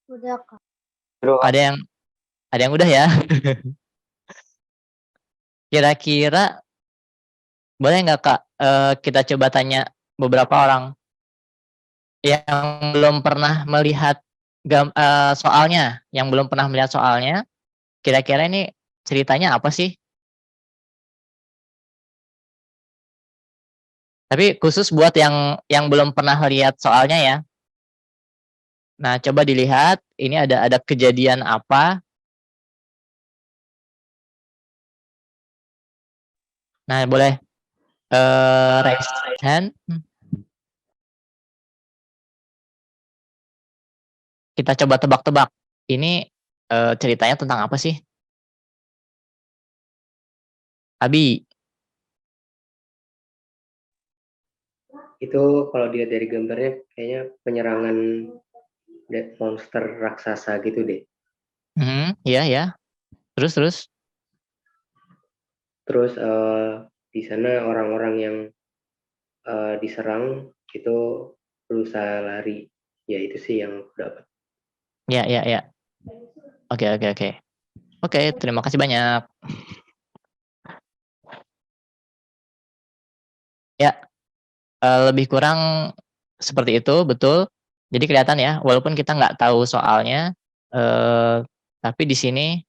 Udah, Kak. Bro, Ada yang udah ya? Kira-kira boleh nggak, Kak, kita coba tanya beberapa orang yang belum pernah melihat soalnya, yang belum pernah melihat soalnya, kira-kira ini ceritanya apa sih? Tapi khusus buat yang belum pernah lihat soalnya ya. Nah, coba dilihat ini ada kejadian apa. Nah, boleh raise hand. Kita coba tebak-tebak. Ini ceritanya tentang apa sih? Abi. Itu kalau dilihat dari gambarnya kayaknya penyerangan monster raksasa gitu deh. Iya ya. Terus. Terus di sana orang-orang yang diserang itu berusaha lari. Ya itu sih yang aku dapat. Ya. Oke. Oke, terima kasih banyak. Ya, lebih kurang seperti itu, betul. Jadi kelihatan ya, walaupun kita nggak tahu soalnya, tapi di sini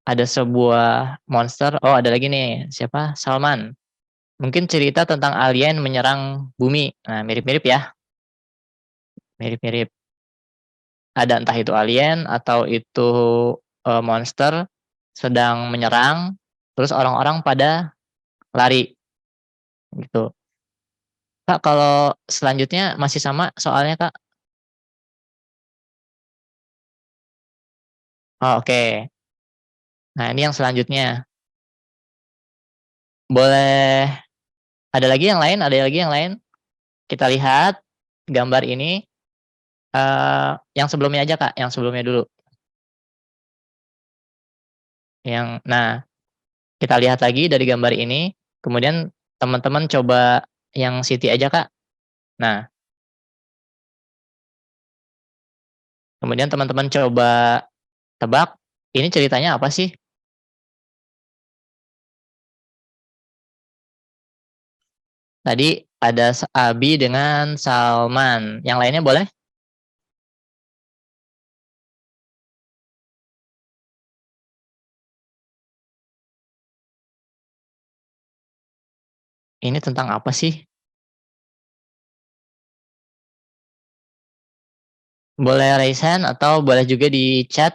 ada sebuah monster. Oh, ada lagi nih, siapa? Salman. Mungkin cerita tentang alien menyerang bumi. Nah, mirip-mirip ya. Mirip-mirip. Ada entah itu alien atau itu monster sedang menyerang, terus orang-orang pada lari gitu. Kak, kalau selanjutnya masih sama soalnya, Kak? Oh, oke. Nah, ini yang selanjutnya. Boleh ada lagi yang lain? Ada lagi yang lain? Kita lihat gambar ini. Yang sebelumnya aja, Kak. Yang sebelumnya dulu. Nah, kita lihat lagi dari gambar ini. Kemudian teman-teman coba yang Siti aja, Kak. Nah, kemudian teman-teman coba tebak, ini ceritanya apa sih? Tadi ada Abi dengan Salman. Yang lainnya boleh? Ini tentang apa sih? Boleh raise hand atau boleh juga di chat.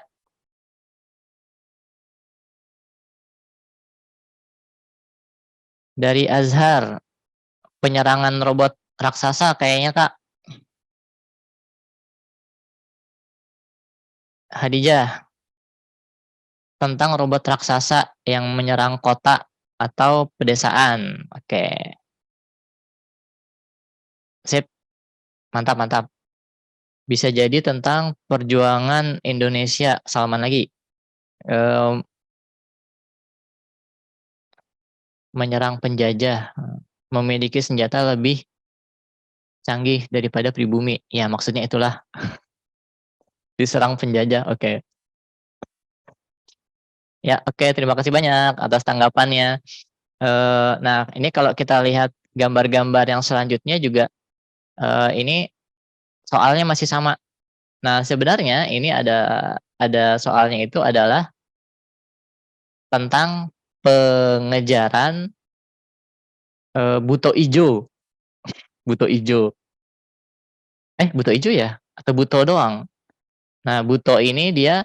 Dari Azhar, penyerangan robot raksasa kayaknya, Kak. Hadijah, tentang robot raksasa yang menyerang kota atau pedesaan. Oke. Sip, mantap. Bisa jadi tentang perjuangan Indonesia. Salman lagi. Menyerang penjajah. Memiliki senjata lebih canggih daripada pribumi. Ya, maksudnya itulah. Diserang penjajah. Oke. Ya, oke. Terima kasih banyak atas tanggapannya. Nah, ini kalau kita lihat gambar-gambar yang selanjutnya juga, ini soalnya masih sama. Nah, sebenarnya ini ada soalnya itu adalah tentang pengejaran buto ijo. Buto ijo. Buto ijo ya? Atau buto doang? Nah, buto ini dia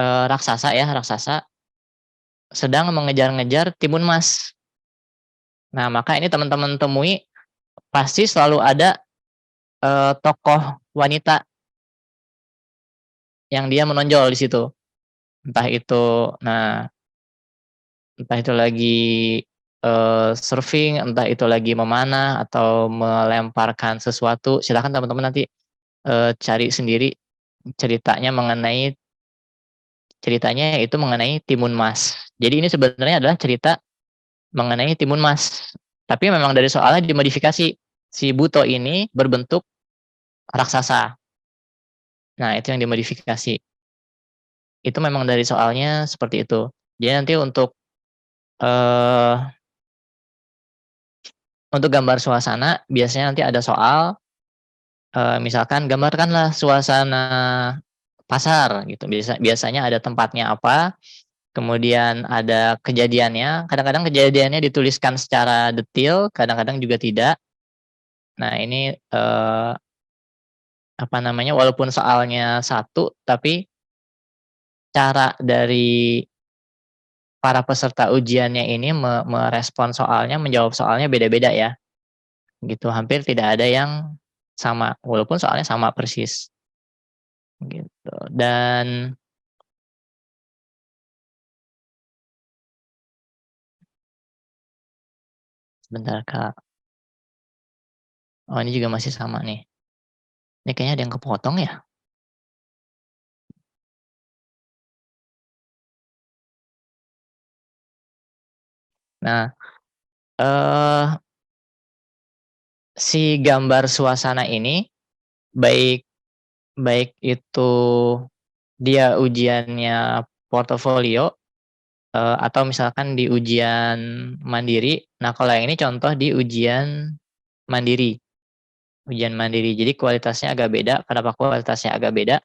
raksasa ya, raksasa sedang mengejar-ngejar timun mas. Nah, maka ini teman-teman temui pasti selalu ada tokoh wanita yang dia menonjol di situ. Entah itu lagi surfing, entah itu lagi memanah atau melemparkan sesuatu. Silakan teman-teman nanti cari sendiri ceritanya itu mengenai timun mas. Jadi ini sebenarnya adalah cerita mengenai timun mas. Tapi memang dari soalnya dimodifikasi. Si buto ini berbentuk raksasa. Nah, itu yang dimodifikasi. Itu memang dari soalnya seperti itu. Jadi nanti untuk gambar suasana biasanya nanti ada soal, misalkan gambarkanlah suasana pasar gitu. Biasanya ada tempatnya apa, kemudian ada kejadiannya. Kadang-kadang kejadiannya dituliskan secara detail, kadang-kadang juga tidak. Nah, ini walaupun soalnya satu, tapi cara dari para peserta ujiannya ini merespon soalnya, menjawab soalnya beda-beda ya. Gitu, hampir tidak ada yang sama, walaupun soalnya sama persis. Gitu. Dan sebentar Kak. Oh, ini juga masih sama nih. Ini kayaknya ada yang kepotong ya? Nah, si gambar suasana ini baik itu dia ujiannya portofolio atau misalkan di ujian mandiri. Nah, kalau yang ini contoh di ujian mandiri. Ujian mandiri. Jadi kualitasnya agak beda. Kenapa kualitasnya agak beda?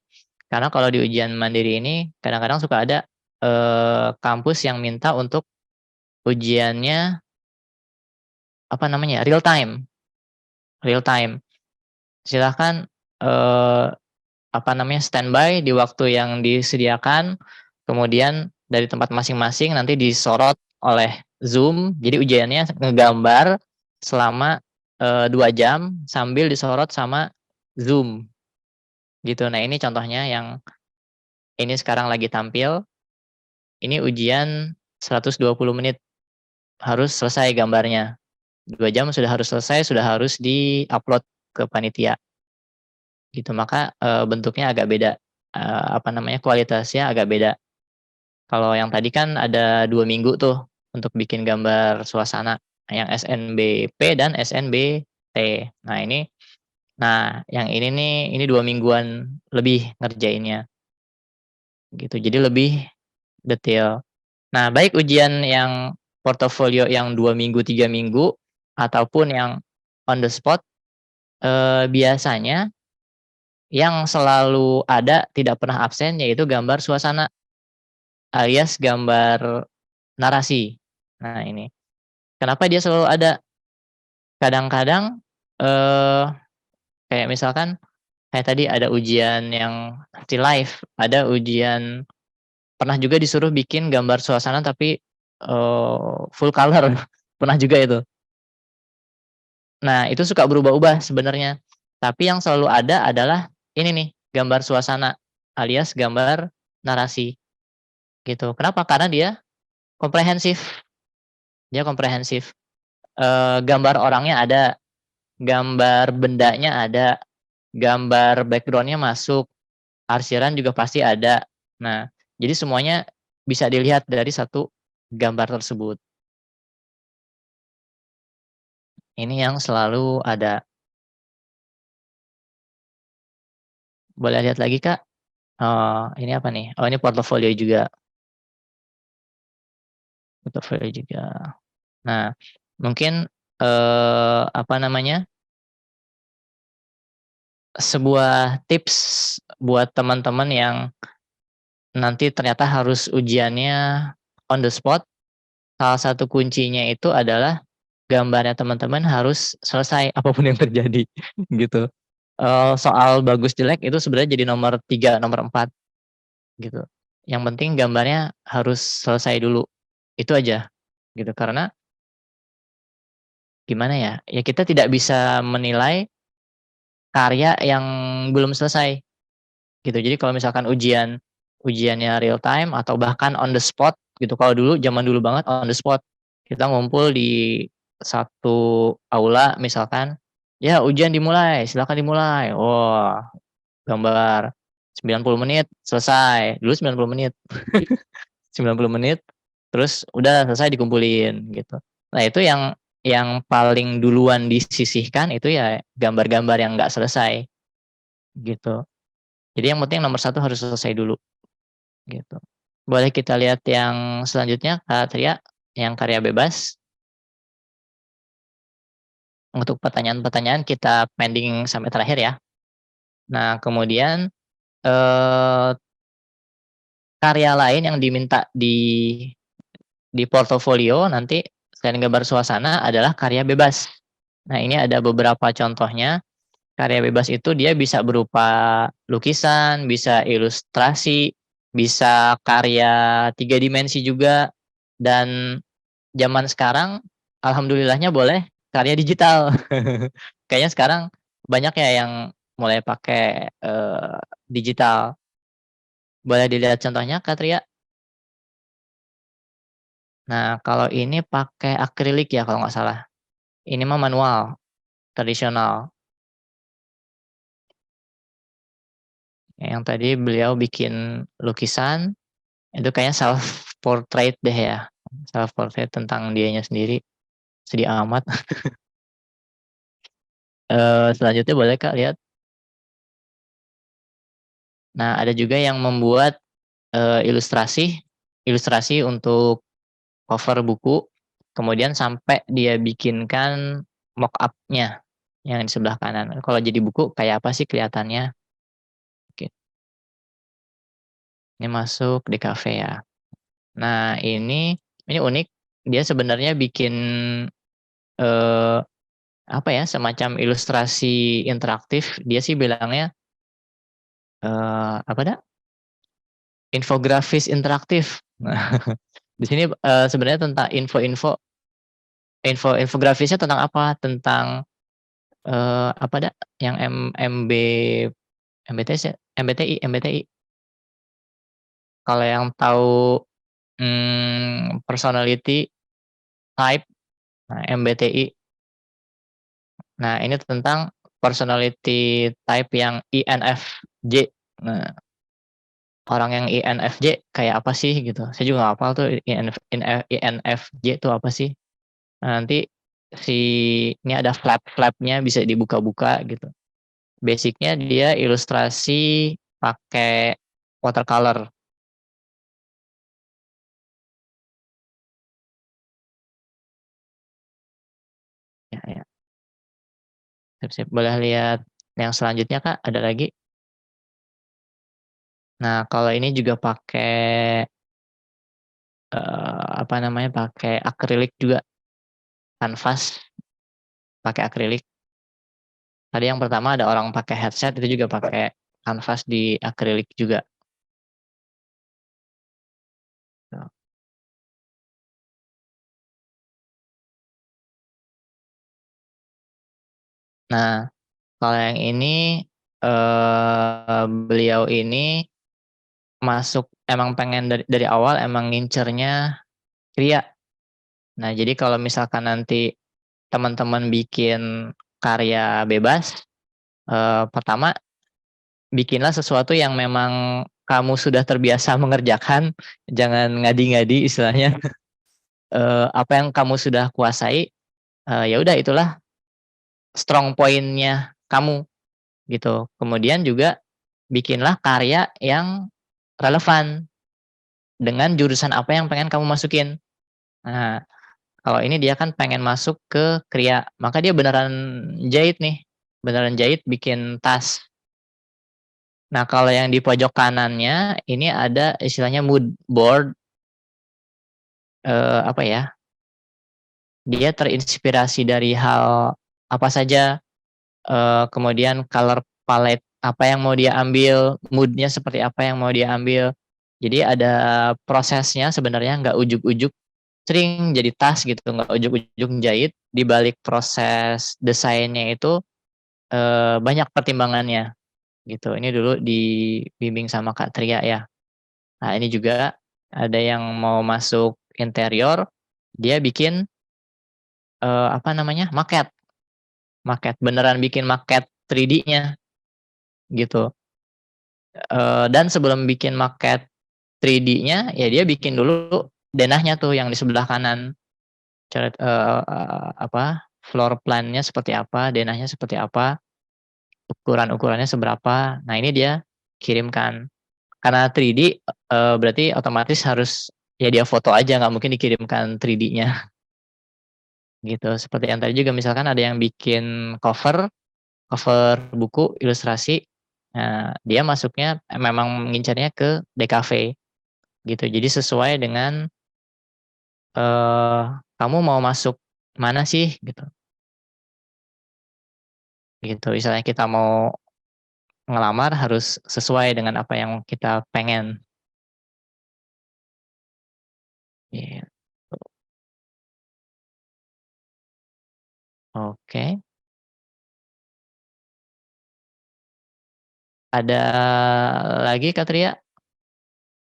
Karena kalau di ujian mandiri ini kadang-kadang suka ada kampus yang minta untuk ujiannya real time. Real time. Silahkan standby di waktu yang disediakan, kemudian dari tempat masing-masing nanti disorot oleh Zoom. Jadi ujiannya ngegambar selama 2 jam sambil disorot sama Zoom. Gitu. Nah, ini contohnya yang ini sekarang lagi tampil. Ini ujian 120 menit harus selesai gambarnya. 2 jam sudah harus selesai, sudah harus di-upload ke panitia. Gitu, maka bentuknya agak beda. Kualitasnya agak beda. Kalau yang tadi kan ada 2 minggu tuh untuk bikin gambar suasana, yang SNBP dan SNBT. Nah, yang ini nih, ini 2 mingguan lebih ngerjainnya. Gitu, jadi lebih detail. Nah, baik ujian yang portofolio yang 2 minggu, 3 minggu, ataupun yang on the spot, biasanya yang selalu ada, tidak pernah absen, yaitu gambar suasana, alias gambar narasi. Nah, ini. Kenapa dia selalu ada? Kadang-kadang, kayak misalkan, kayak tadi ada ujian yang still life, ada ujian pernah juga disuruh bikin gambar suasana tapi, full color, pernah juga itu. Nah, itu suka berubah-ubah sebenarnya, tapi yang selalu ada adalah ini nih, gambar suasana, alias gambar narasi, gitu. Kenapa? Karena dia komprehensif. Dia komprehensif. Gambar orangnya ada, gambar bendanya ada, gambar background-nya masuk, arsiran juga pasti ada. Nah, jadi semuanya bisa dilihat dari satu gambar tersebut. Ini yang selalu ada. Boleh lihat lagi, Kak? Ini apa nih? Oh, ini portofolio juga. Portofolio juga. Nah, mungkin sebuah tips buat teman-teman yang nanti ternyata harus ujiannya on the spot. Salah satu kuncinya itu adalah gambarnya teman-teman harus selesai apapun yang terjadi, gitu. Soal bagus jelek itu sebenarnya jadi nomor 3, nomor 4, gitu. Yang penting gambarnya harus selesai dulu. Itu aja, gitu. Karena gimana ya? Ya kita tidak bisa menilai karya yang belum selesai, gitu. Jadi kalau misalkan ujiannya real time atau bahkan on the spot, gitu. Kalau dulu, zaman dulu banget on the spot. Kita ngumpul di satu aula misalkan, ya ujian dimulai, silakan dimulai. Wah, gambar 90 menit selesai. Dulu 90 menit. 90 menit terus udah selesai dikumpulin, gitu. Nah, itu yang paling duluan disisihkan itu ya gambar-gambar yang nggak selesai, gitu. Jadi yang penting nomor 1 harus selesai dulu, gitu. Boleh kita lihat yang selanjutnya, Kak Tria, yang karya bebas. Untuk pertanyaan-pertanyaan kita pending sampai terakhir ya. Nah, kemudian karya lain yang diminta di portofolio nanti selain gambar suasana adalah karya bebas. Nah, ini ada beberapa contohnya. Karya bebas itu dia bisa berupa lukisan, bisa ilustrasi, bisa karya 3 dimensi juga, dan zaman sekarang alhamdulillahnya boleh karya digital. Kayaknya sekarang banyak ya yang mulai pakai digital. Boleh dilihat contohnya, Kak Tria? Nah, kalau ini pakai akrilik ya kalau nggak salah. Ini mah manual, tradisional. Yang tadi beliau bikin lukisan, itu kayaknya self portrait deh ya. Self portrait tentang dianya sendiri. Sedih amat. Selanjutnya boleh Kak lihat. Nah, ada juga yang membuat ilustrasi untuk cover buku, kemudian sampai dia bikinkan mock up-nya yang di sebelah kanan. Kalau jadi buku kayak apa sih kelihatannya? Oke. Ini masuk di cafe ya. Nah, ini unik. Dia sebenarnya bikin apa ya, semacam ilustrasi interaktif. Dia sih bilangnya apa dah? Infografis interaktif. Nah, di sini sebenarnya tentang infografisnya tentang apa? Tentang apa dah? Yang MBTI. Kalau yang tahu personality type, nah, MBTI. Nah, ini tentang personality type yang INFJ. Nah, orang yang INFJ kayak apa sih gitu. Saya juga nggak hafal tuh INFJ itu apa sih. Nah, nanti ini ada flap-flapnya bisa dibuka-buka gitu. Basicnya dia ilustrasi pakai watercolor. Ya. Sip. Boleh lihat yang selanjutnya Kak, ada lagi. Nah, kalau ini juga pakai apa namanya, pakai akrilik juga, kanvas pakai akrilik. Tadi yang pertama ada orang pakai headset, itu juga pakai kanvas di akrilik juga. Nah, kalau yang ini beliau ini emang pengen dari awal emang ngincernya kria. Nah, jadi kalau misalkan nanti teman-teman bikin karya bebas, pertama bikinlah sesuatu yang memang kamu sudah terbiasa mengerjakan, jangan ngadi-ngadi istilahnya. Apa yang kamu sudah kuasai, ya udah itulah strong point-nya kamu gitu. Kemudian juga bikinlah karya yang relevan dengan jurusan apa yang pengen kamu masukin. Nah, kalau ini dia kan pengen masuk ke kria, maka dia beneran jahit nih, beneran jahit bikin tas. Nah, kalau yang di pojok kanannya ini ada istilahnya mood board. Apa ya? Dia terinspirasi dari hal apa saja, kemudian color palette apa yang mau dia ambil, moodnya seperti apa yang mau dia ambil. Jadi ada prosesnya sebenarnya, nggak ujuk-ujuk sering jadi tas gitu, nggak ujuk-ujuk jahit. Di balik proses desainnya itu banyak pertimbangannya gitu. Ini dulu dibimbing sama Kak Tria ya. Nah, ini juga ada yang mau masuk interior, dia bikin apa namanya, maket beneran bikin maket 3D-nya gitu. Dan sebelum bikin maket 3D-nya ya dia bikin dulu denahnya tuh yang di sebelah kanan, apa, floor plan-nya seperti apa, denahnya seperti apa, ukurannya seberapa. Nah, ini dia kirimkan. Karena 3D berarti otomatis harus ya dia foto aja, nggak mungkin dikirimkan 3D-nya gitu. Seperti yang tadi juga misalkan ada yang bikin cover buku ilustrasi. Nah, dia masuknya memang ngincarnya ke DKV gitu. Jadi sesuai dengan kamu mau masuk mana sih gitu. gitu. Misalnya kita mau ngelamar harus sesuai dengan apa yang kita pengen. Gitu. Oke. Ada lagi Kak Tria?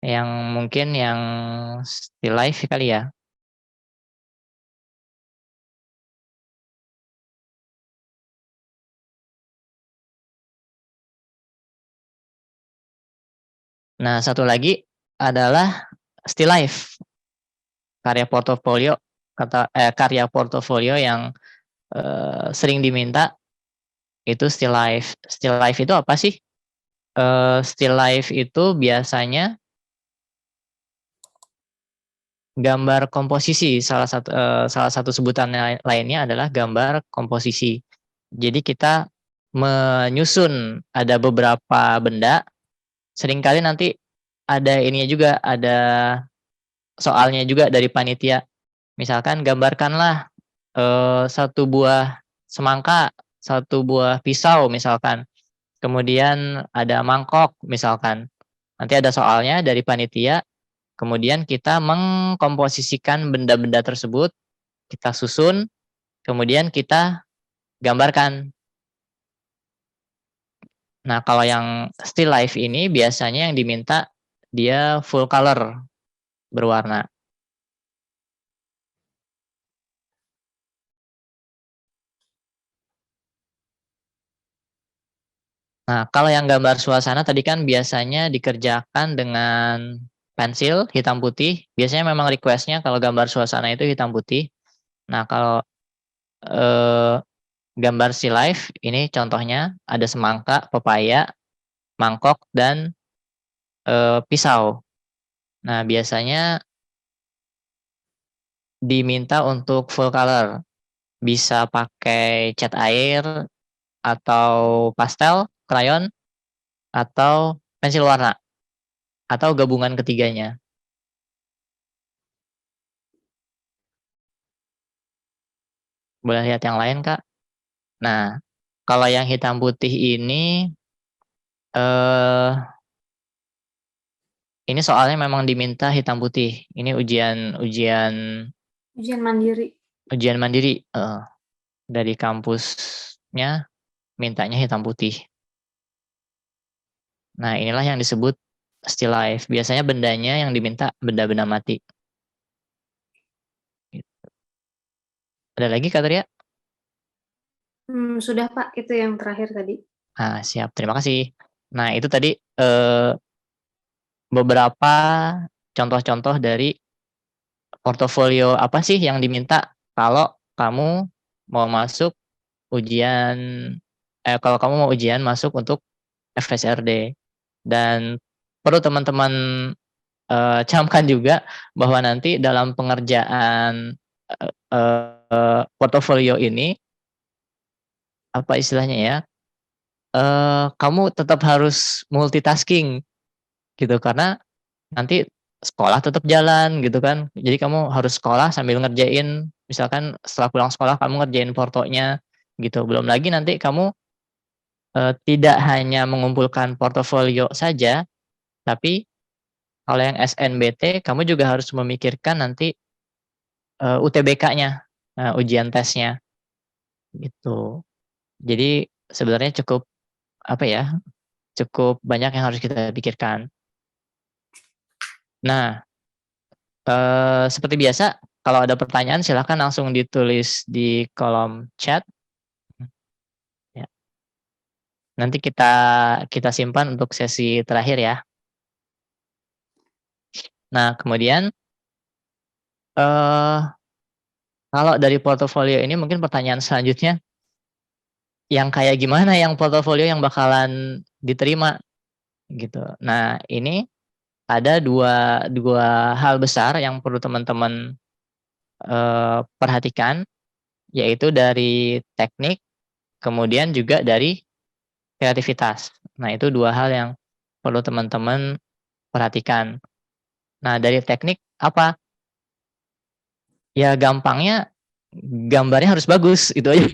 Yang mungkin yang still life kali ya? Nah, satu lagi adalah still life. Karya portofolio yang sering diminta itu still life. Still life itu apa sih? Still life itu biasanya gambar komposisi. Salah satu sebutan lainnya adalah gambar komposisi. Jadi kita menyusun ada beberapa benda. Seringkali nanti ada ininya juga, ada soalnya juga dari panitia. Misalkan gambarkanlah satu buah semangka, satu buah pisau misalkan. Kemudian ada mangkok misalkan. Nanti ada soalnya dari panitia. Kemudian kita mengkomposisikan benda-benda tersebut, kita susun, kemudian kita gambarkan. Nah, kalau yang still life ini biasanya yang diminta dia full color, berwarna. Nah, kalau yang gambar suasana tadi kan biasanya dikerjakan dengan pensil hitam putih. Biasanya memang requestnya kalau gambar suasana itu hitam putih. Nah, kalau gambar still life ini contohnya ada semangka, pepaya, mangkok, dan pisau. Nah, biasanya diminta untuk full color. Bisa pakai cat air, atau pastel, krayon, atau pensil warna, atau gabungan ketiganya. Boleh lihat yang lain, Kak? Nah, kalau yang hitam putih ini soalnya memang diminta hitam putih. Ini Ujian mandiri. ujian mandiri dari kampusnya mintanya hitam putih. Nah, inilah yang disebut still life. Biasanya bendanya yang diminta benda-benda mati. Ada lagi Kak Tria? Sudah Pak, itu yang terakhir tadi. Nah, siap. Terima kasih. Nah, itu tadi beberapa contoh-contoh dari portofolio apa sih yang diminta kalau kamu mau masuk ujian, kalau kamu mau ujian masuk untuk FSRD. Dan perlu teman-teman camkan juga bahwa nanti dalam pengerjaan portofolio ini, apa istilahnya ya, kamu tetap harus multitasking gitu, karena nanti sekolah tetap jalan gitu kan. Jadi kamu harus sekolah sambil ngerjain, misalkan setelah pulang sekolah kamu ngerjain portonya gitu. Belum lagi nanti kamu tidak hanya mengumpulkan portofolio saja, tapi kalau yang SNBT kamu juga harus memikirkan nanti UTBK-nya, ujian tesnya gitu. Jadi sebenarnya cukup cukup banyak yang harus kita pikirkan. Nah, seperti biasa, kalau ada pertanyaan silahkan langsung ditulis di kolom chat. Ya. Nanti kita simpan untuk sesi terakhir ya. Nah, kemudian kalau dari portofolio ini mungkin pertanyaan selanjutnya, yang kayak gimana yang portofolio yang bakalan diterima gitu. Nah, ini ada dua hal besar yang perlu teman-teman perhatikan, yaitu dari teknik, kemudian juga dari kreativitas. Nah, itu dua hal yang perlu teman-teman perhatikan. Nah, dari teknik apa? Ya gampangnya gambarnya harus bagus, itu aja.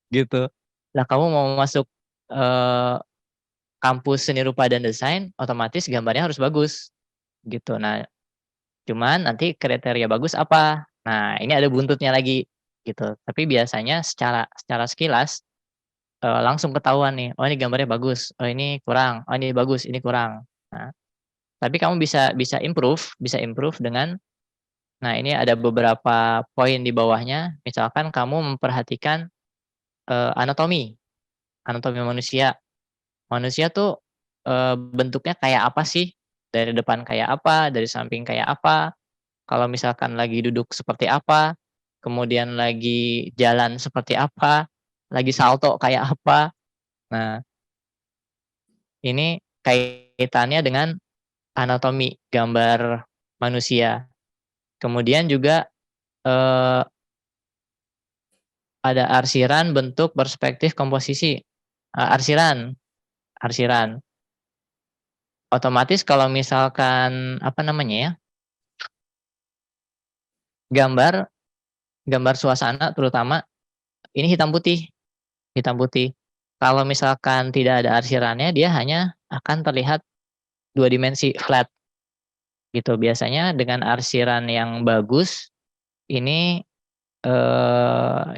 Gitu. Lah kamu mau masuk kampus seni rupa dan desain, otomatis gambarnya harus bagus gitu. Nah, cuman nanti kriteria bagus apa? Nah, ini ada buntutnya lagi gitu. Tapi biasanya secara sekilas langsung ketahuan nih, oh ini gambarnya bagus, oh ini kurang, oh ini bagus, ini kurang. Nah, tapi kamu bisa improve dengan, nah ini ada beberapa poin di bawahnya. Misalkan kamu memperhatikan anatomi manusia. Manusia tuh bentuknya kayak apa sih? Dari depan kayak apa, dari samping kayak apa? Kalau misalkan lagi duduk seperti apa, kemudian lagi jalan seperti apa, lagi salto kayak apa. Nah, ini kaitannya dengan anatomi gambar manusia. Kemudian juga ada arsiran, bentuk, perspektif, komposisi. Arsiran. Otomatis kalau misalkan apa namanya ya, gambar suasana terutama ini hitam putih. Kalau misalkan tidak ada arsirannya, dia hanya akan terlihat 2 dimensi flat gitu. Biasanya dengan arsiran yang bagus ini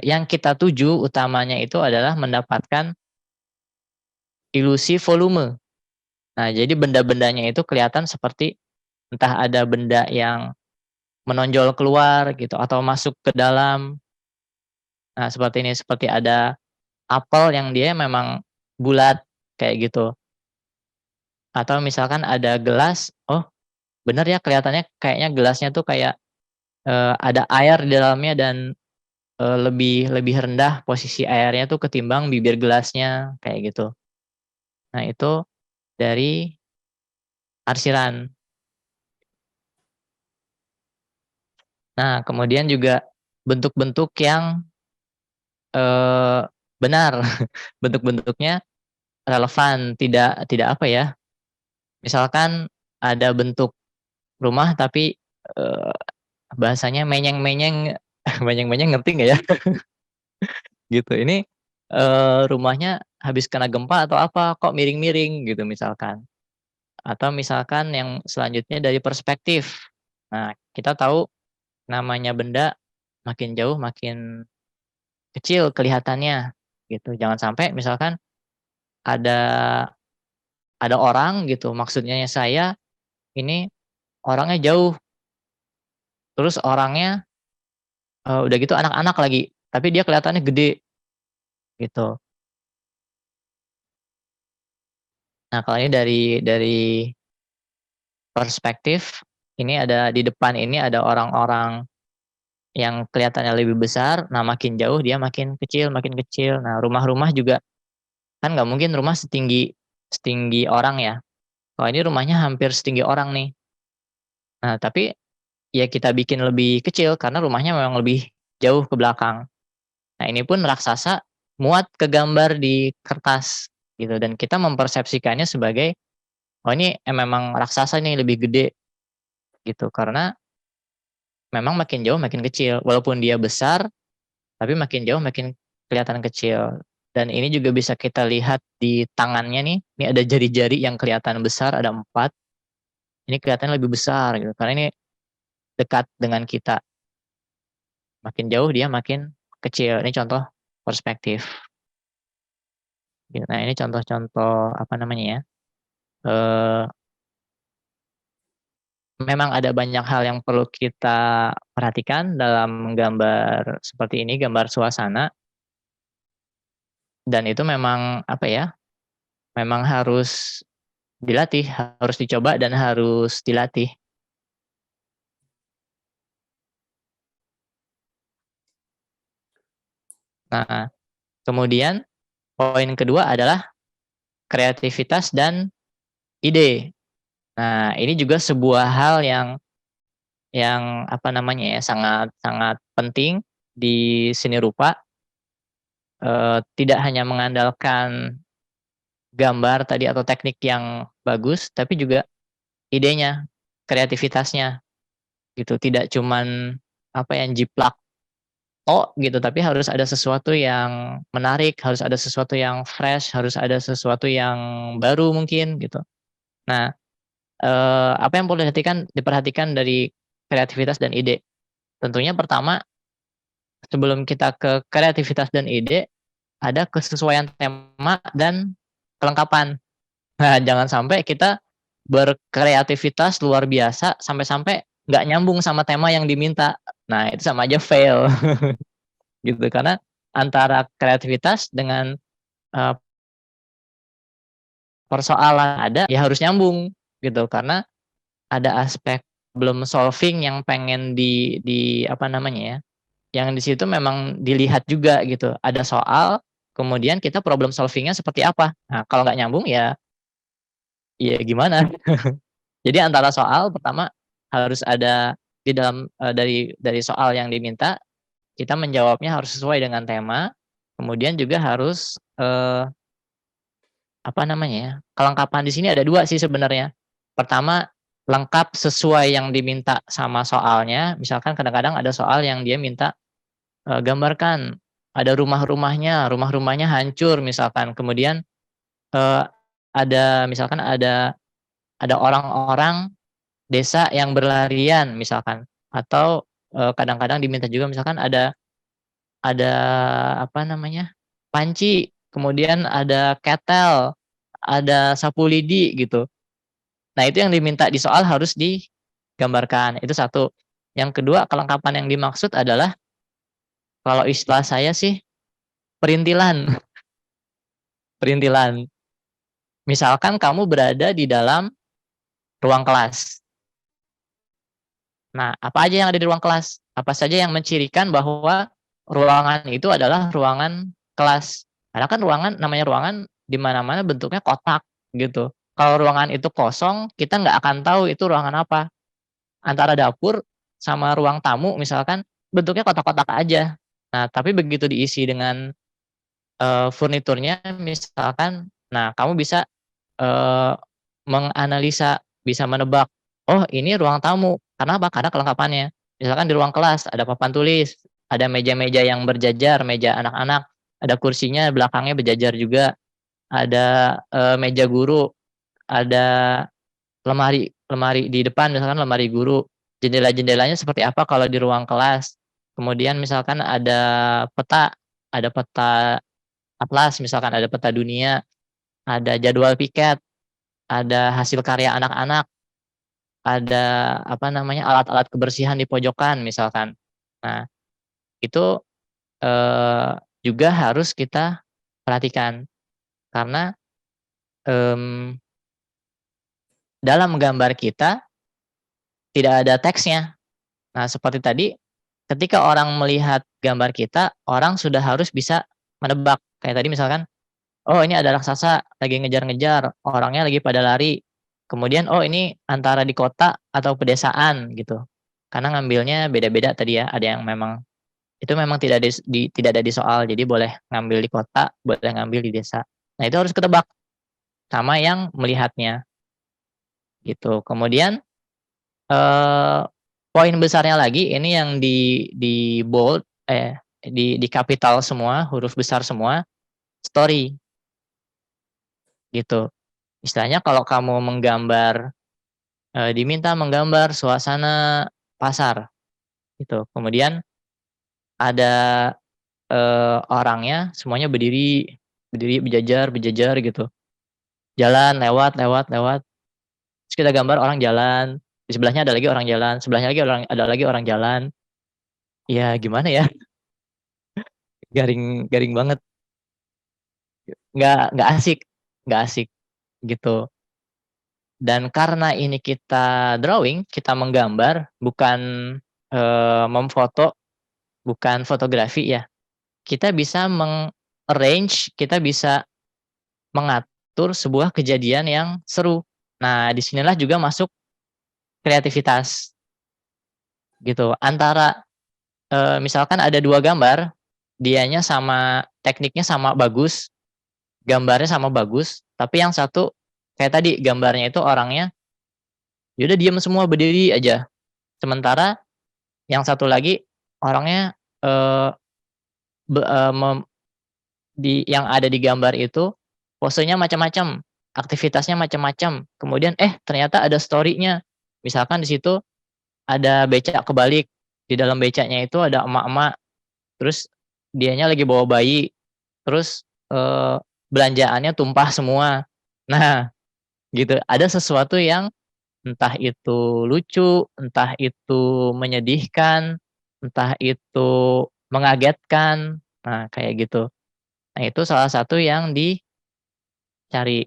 yang kita tuju utamanya itu adalah mendapatkan ilusi volume. Nah, jadi benda-bendanya itu kelihatan seperti entah ada benda yang menonjol keluar gitu atau masuk ke dalam. Nah, seperti ini, seperti ada apel yang dia memang bulat kayak gitu. Atau misalkan ada gelas, oh bener ya kelihatannya kayaknya gelasnya tuh kayak ada air di dalamnya dan lebih rendah posisi airnya tuh ketimbang bibir gelasnya kayak gitu. Nah, itu dari arsiran. Nah, kemudian juga bentuk-bentuk yang benar, bentuk-bentuknya relevan, tidak apa ya, misalkan ada bentuk rumah tapi bahasanya menyeng-menyeng, menyeng-menyeng ngerti nggak ya? Gitu, ini rumahnya habis kena gempa atau apa, kok miring-miring gitu misalkan. Atau misalkan yang selanjutnya dari perspektif. Nah, kita tahu namanya benda makin jauh makin kecil kelihatannya gitu. Jangan sampai misalkan ada orang gitu, maksudnya saya ini orangnya jauh, terus orangnya udah gitu anak-anak lagi, tapi dia kelihatannya gede gitu. Nah, kalau ini dari perspektif, ini ada di depan ini ada orang-orang yang kelihatannya lebih besar, nah makin jauh dia makin kecil, makin kecil. Nah, rumah-rumah juga kan nggak mungkin rumah setinggi orang ya. Kalau ini rumahnya hampir setinggi orang nih. Nah, tapi ya kita bikin lebih kecil karena rumahnya memang lebih jauh ke belakang. Nah, ini pun raksasa muat ke gambar di kertas gitu dan kita mempersepsikannya sebagai oh ini memang raksasa nih lebih gede gitu karena memang makin jauh makin kecil walaupun dia besar tapi makin jauh makin kelihatan kecil. Dan ini juga bisa kita lihat di tangannya nih. Ini ada jari-jari yang kelihatan besar, ada 4. Ini kelihatan lebih besar gitu karena ini dekat dengan kita. Makin jauh dia makin kecil. Ini contoh perspektif. Nah, ini contoh-contoh apa namanya ya? Memang ada banyak hal yang perlu kita perhatikan dalam gambar seperti ini, gambar suasana. Dan itu memang apa ya? Memang harus dilatih, harus dicoba dan harus dilatih. Nah, kemudian poin kedua adalah kreativitas dan ide. Nah, ini juga sebuah hal yang apa namanya ya, sangat penting di seni rupa. Tidak hanya mengandalkan gambar tadi atau teknik yang bagus, tapi juga idenya, kreativitasnya gitu. Tidak cuman apa yang jiplak monoto gitu, tapi harus ada sesuatu yang menarik, harus ada sesuatu yang fresh, harus ada sesuatu yang baru mungkin gitu. Nah, apa yang perlu diperhatikan dari kreativitas dan ide? Tentunya pertama, sebelum kita ke kreativitas dan ide, ada kesesuaian tema dan kelengkapan. Nah, jangan sampai kita berkreativitas luar biasa sampai-sampai nggak nyambung sama tema yang diminta. Nah, itu sama aja fail gitu, karena antara kreativitas dengan persoalan ada ya harus nyambung gitu, karena ada aspek problem solving yang pengen di apa namanya ya, yang di situ memang dilihat juga gitu. Ada soal, kemudian kita problem solvingnya seperti apa. Nah, kalau nggak nyambung ya gimana? Jadi antara soal pertama harus ada di dalam dari soal yang diminta, kita menjawabnya harus sesuai dengan tema. Kemudian juga harus apa namanya ya? Kelengkapan di sini ada 2 sih sebenarnya. Pertama, lengkap sesuai yang diminta sama soalnya. Misalkan kadang-kadang ada soal yang dia minta gambarkan ada rumah-rumahnya hancur misalkan. Kemudian misalkan ada orang-orang desa yang berlarian misalkan, atau kadang-kadang diminta juga misalkan ada apa namanya, panci, kemudian ada ketel, ada sapu lidi gitu. Nah, itu yang diminta di soal harus digambarkan, itu satu. Yang kedua, kelengkapan yang dimaksud adalah kalau istilah saya sih perintilan. Perintilan. Misalkan kamu berada di dalam ruang kelas. Nah, apa aja yang ada di ruang kelas? Apa saja yang mencirikan bahwa ruangan itu adalah ruangan kelas? Karena kan namanya ruangan di mana-mana bentuknya kotak gitu. Kalau ruangan itu kosong, kita nggak akan tahu itu ruangan apa. Antara dapur sama ruang tamu misalkan bentuknya kotak-kotak aja. Nah, tapi begitu diisi dengan furniturnya misalkan, nah kamu bisa menganalisa, bisa menebak, oh ini ruang tamu. Karena apa? Karena kelengkapannya. Misalkan di ruang kelas ada papan tulis, ada meja-meja yang berjajar, meja anak-anak, ada kursinya belakangnya berjajar juga, ada meja guru, ada lemari di depan misalkan lemari guru, jendela-jendelanya seperti apa kalau di ruang kelas. Kemudian misalkan ada peta atlas, misalkan ada peta dunia, ada jadwal piket, ada hasil karya anak-anak, ada apa namanya, alat-alat kebersihan di pojokan misalkan. Nah, itu juga harus kita perhatikan karena dalam gambar kita tidak ada teksnya. Nah, seperti tadi ketika orang melihat gambar kita, orang sudah harus bisa menebak. Kayak tadi misalkan, oh ini ada raksasa lagi ngejar-ngejar, orangnya lagi pada lari. Kemudian oh ini antara di kota atau pedesaan gitu. Karena ngambilnya beda-beda tadi ya, ada yang memang itu memang tidak ada di soal, jadi boleh ngambil di kota, boleh ngambil di desa. Nah, itu harus ketebak sama yang melihatnya. Gitu. Kemudian poin besarnya lagi ini yang di bold di kapital semua, huruf besar semua, story. Gitu. Istilahnya kalau kamu diminta menggambar suasana pasar gitu. Kemudian ada orangnya semuanya berdiri berjajar gitu. Jalan lewat. Terus kita gambar orang jalan, di sebelahnya ada lagi orang jalan, sebelahnya lagi ada lagi orang jalan. Ya gimana ya? Garing banget. Nggak asik gitu. Dan karena ini kita drawing, kita menggambar, bukan memfoto, bukan fotografi ya. Kita bisa arrange, kita bisa mengatur sebuah kejadian yang seru. Nah, disinilah juga masuk kreativitas. Gitu. Antara misalkan ada 2 gambar, dianya tekniknya sama bagus, gambarnya sama bagus, tapi yang satu kayak tadi gambarnya itu orangnya udah diam semua berdiri aja. Sementara yang satu lagi orangnya eh, be- eh, mem- yang ada di gambar itu posenya macam-macam, aktivitasnya macam-macam. Kemudian ternyata ada story-nya. Misalkan di situ ada becak kebalik. Di dalam becaknya itu ada emak-emak, terus dianya lagi bawa bayi, terus belanjaannya tumpah semua. Nah, gitu. Ada sesuatu yang entah itu lucu, entah itu menyedihkan, entah itu mengagetkan. Nah, kayak gitu. Nah, itu salah satu yang dicari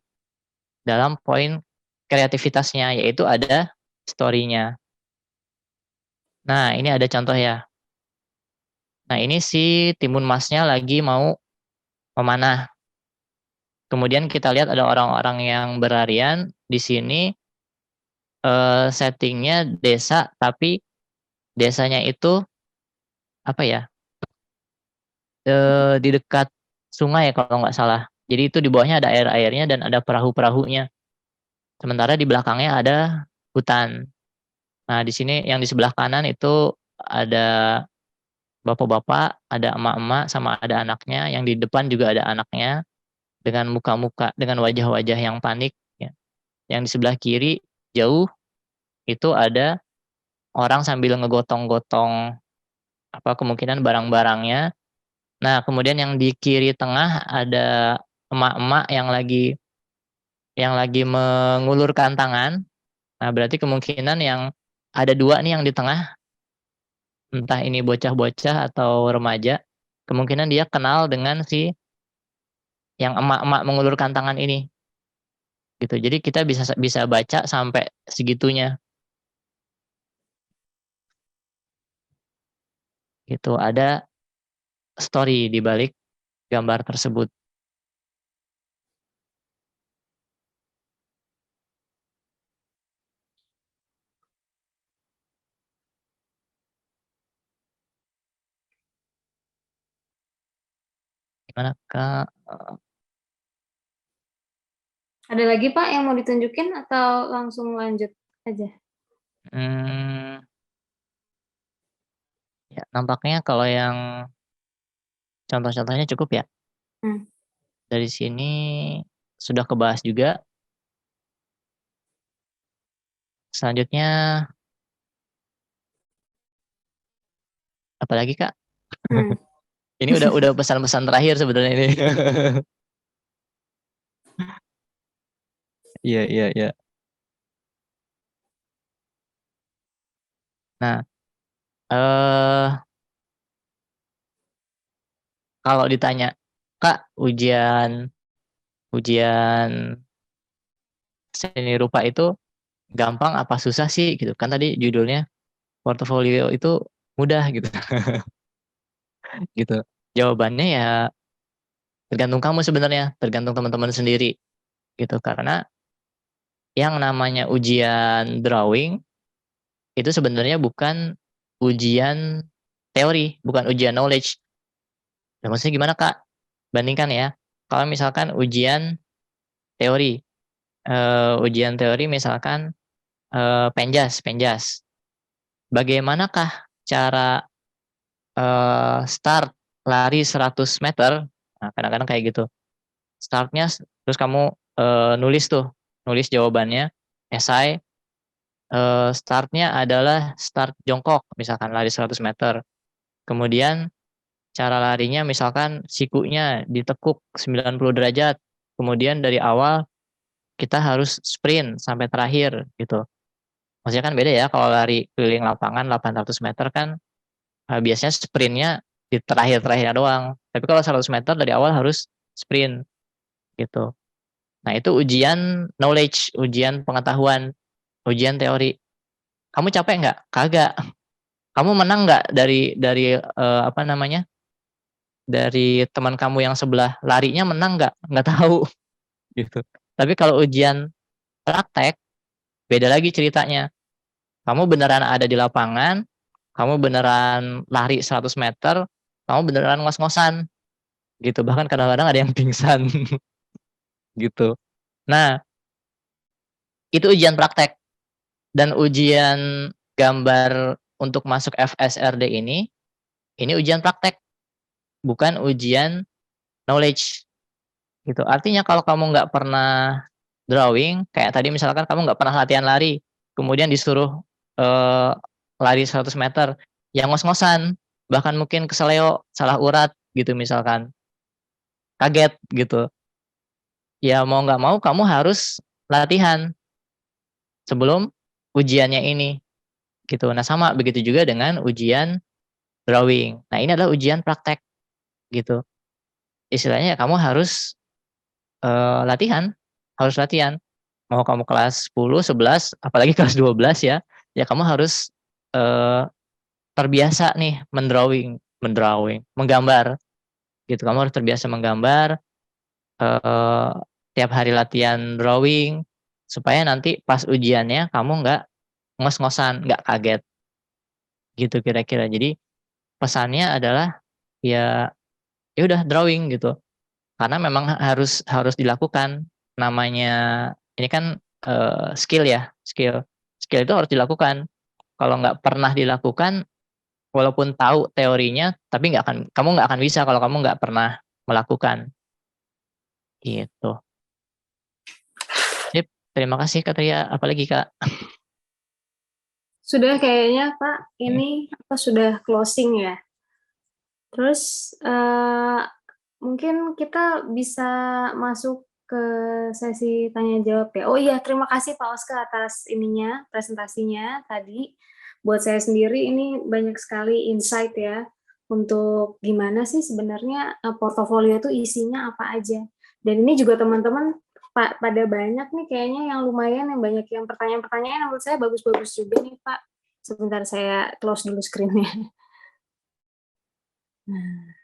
dalam poin kreativitasnya, yaitu ada story-nya. Nah, ini ada contoh ya. Nah, ini si timun masnya lagi mau memanah. Kemudian kita lihat ada orang-orang yang berlarian. Di sini settingnya desa, tapi desanya itu apa ya? Di dekat sungai kalau nggak salah. Jadi itu di bawahnya ada air-airnya dan ada perahu-perahunya. Sementara di belakangnya ada hutan. Nah, di sini yang di sebelah kanan itu ada bapak-bapak, ada emak-emak, sama ada anaknya. Yang di depan juga ada anaknya dengan muka-muka, dengan wajah-wajah yang panik. Ya. Yang di sebelah kiri jauh itu ada orang sambil ngegotong-gotong apa kemungkinan barang-barangnya. Nah, kemudian yang di kiri tengah ada emak-emak yang lagi mengulurkan tangan. Nah, berarti kemungkinan yang ada dua nih yang di tengah, entah ini bocah-bocah atau remaja, kemungkinan dia kenal dengan si yang emak-emak mengulurkan tangan ini. Gitu. Jadi kita bisa bisa baca sampai segitunya. Gitu. Ada story di balik gambar tersebut. Gimana Kak? Ada lagi Pak yang mau ditunjukin atau langsung lanjut aja? Ya, nampaknya kalau yang contoh-contohnya cukup ya. Hmm. Dari sini sudah kebahas juga. Selanjutnya apalagi Kak? Hmm. Ini udah pesan-pesan terakhir sebenarnya ini. Iya, iya, iya. Nah, kalau ditanya, Kak, ujian seni rupa itu gampang apa susah sih gitu. Kan tadi judulnya portofolio itu mudah gitu. Gitu. Jawabannya ya tergantung kamu sebenarnya, tergantung teman-teman sendiri gitu. Karena yang namanya ujian drawing itu sebenarnya bukan ujian teori, bukan ujian knowledge. Nah, maksudnya gimana Kak? Bandingkan ya. Kalau misalkan teori, ujian teori misalkan penjas. Bagaimanakah cara start lari 100 meter? Nah, kadang-kadang kayak gitu. Startnya, terus kamu nulis jawabannya, esai. Startnya adalah start jongkok, misalkan lari 100 meter. Kemudian cara larinya misalkan sikunya ditekuk 90 derajat. Kemudian dari awal kita harus sprint sampai terakhir gitu. Maksudnya kan beda ya kalau lari keliling lapangan 800 meter kan biasanya sprintnya di terakhir-terakhirnya doang. Tapi kalau 100 meter dari awal harus sprint gitu. Nah itu ujian knowledge, ujian pengetahuan, ujian teori. Kamu capek nggak? Kagak. Kamu menang nggak dari apa namanya? Dari teman kamu yang sebelah larinya menang nggak? Nggak tahu gitu. Tapi kalau ujian praktek beda lagi ceritanya. Kamu beneran ada di lapangan, kamu beneran lari 100 meter, kamu beneran ngos-ngosan gitu. Bahkan kadang-kadang ada yang pingsan gitu. Nah, itu ujian praktek dan ujian gambar untuk masuk FSRD ini ini ujian praktek, bukan ujian knowledge. Gitu. Artinya kalau kamu nggak pernah drawing, kayak tadi misalkan kamu nggak pernah latihan lari, kemudian disuruh lari 100 meter, yang ngos-ngosan, bahkan mungkin keseleo, salah urat gitu misalkan, kaget gitu. Ya mau nggak mau kamu harus latihan sebelum ujiannya ini gitu. Nah sama begitu juga dengan ujian drawing. Nah ini adalah ujian praktek gitu. Istilahnya kamu harus latihan, harus latihan. Mau kamu kelas 10, 11, apalagi kelas 12 ya, ya kamu harus terbiasa nih mendrawing, menggambar gitu. Kamu harus terbiasa menggambar, tiap hari latihan drawing supaya nanti pas ujiannya kamu nggak ngos-ngosan, nggak kaget gitu kira-kira. Jadi pesannya adalah ya udah drawing gitu. Karena memang harus dilakukan, namanya ini kan skill ya, skill itu harus dilakukan. Kalau nggak pernah dilakukan, walaupun tahu teorinya, tapi kamu nggak akan bisa kalau kamu nggak pernah melakukan. Gitu. Sip, terima kasih Kak Tria. Apalagi Kak? Sudah kayaknya Pak, ini sudah closing ya. Terus mungkin kita bisa masuk ke sesi tanya jawab ya. Oh iya, terima kasih Pak Oscar atas presentasinya tadi. Buat saya sendiri ini banyak sekali insight ya untuk gimana sih sebenarnya portofolio itu isinya apa aja. Dan ini juga teman-teman pada banyak nih kayaknya yang lumayan, yang banyak yang pertanyaan-pertanyaan yang menurut saya bagus-bagus juga nih Pak. Sebentar saya close dulu screen-nya. Nah.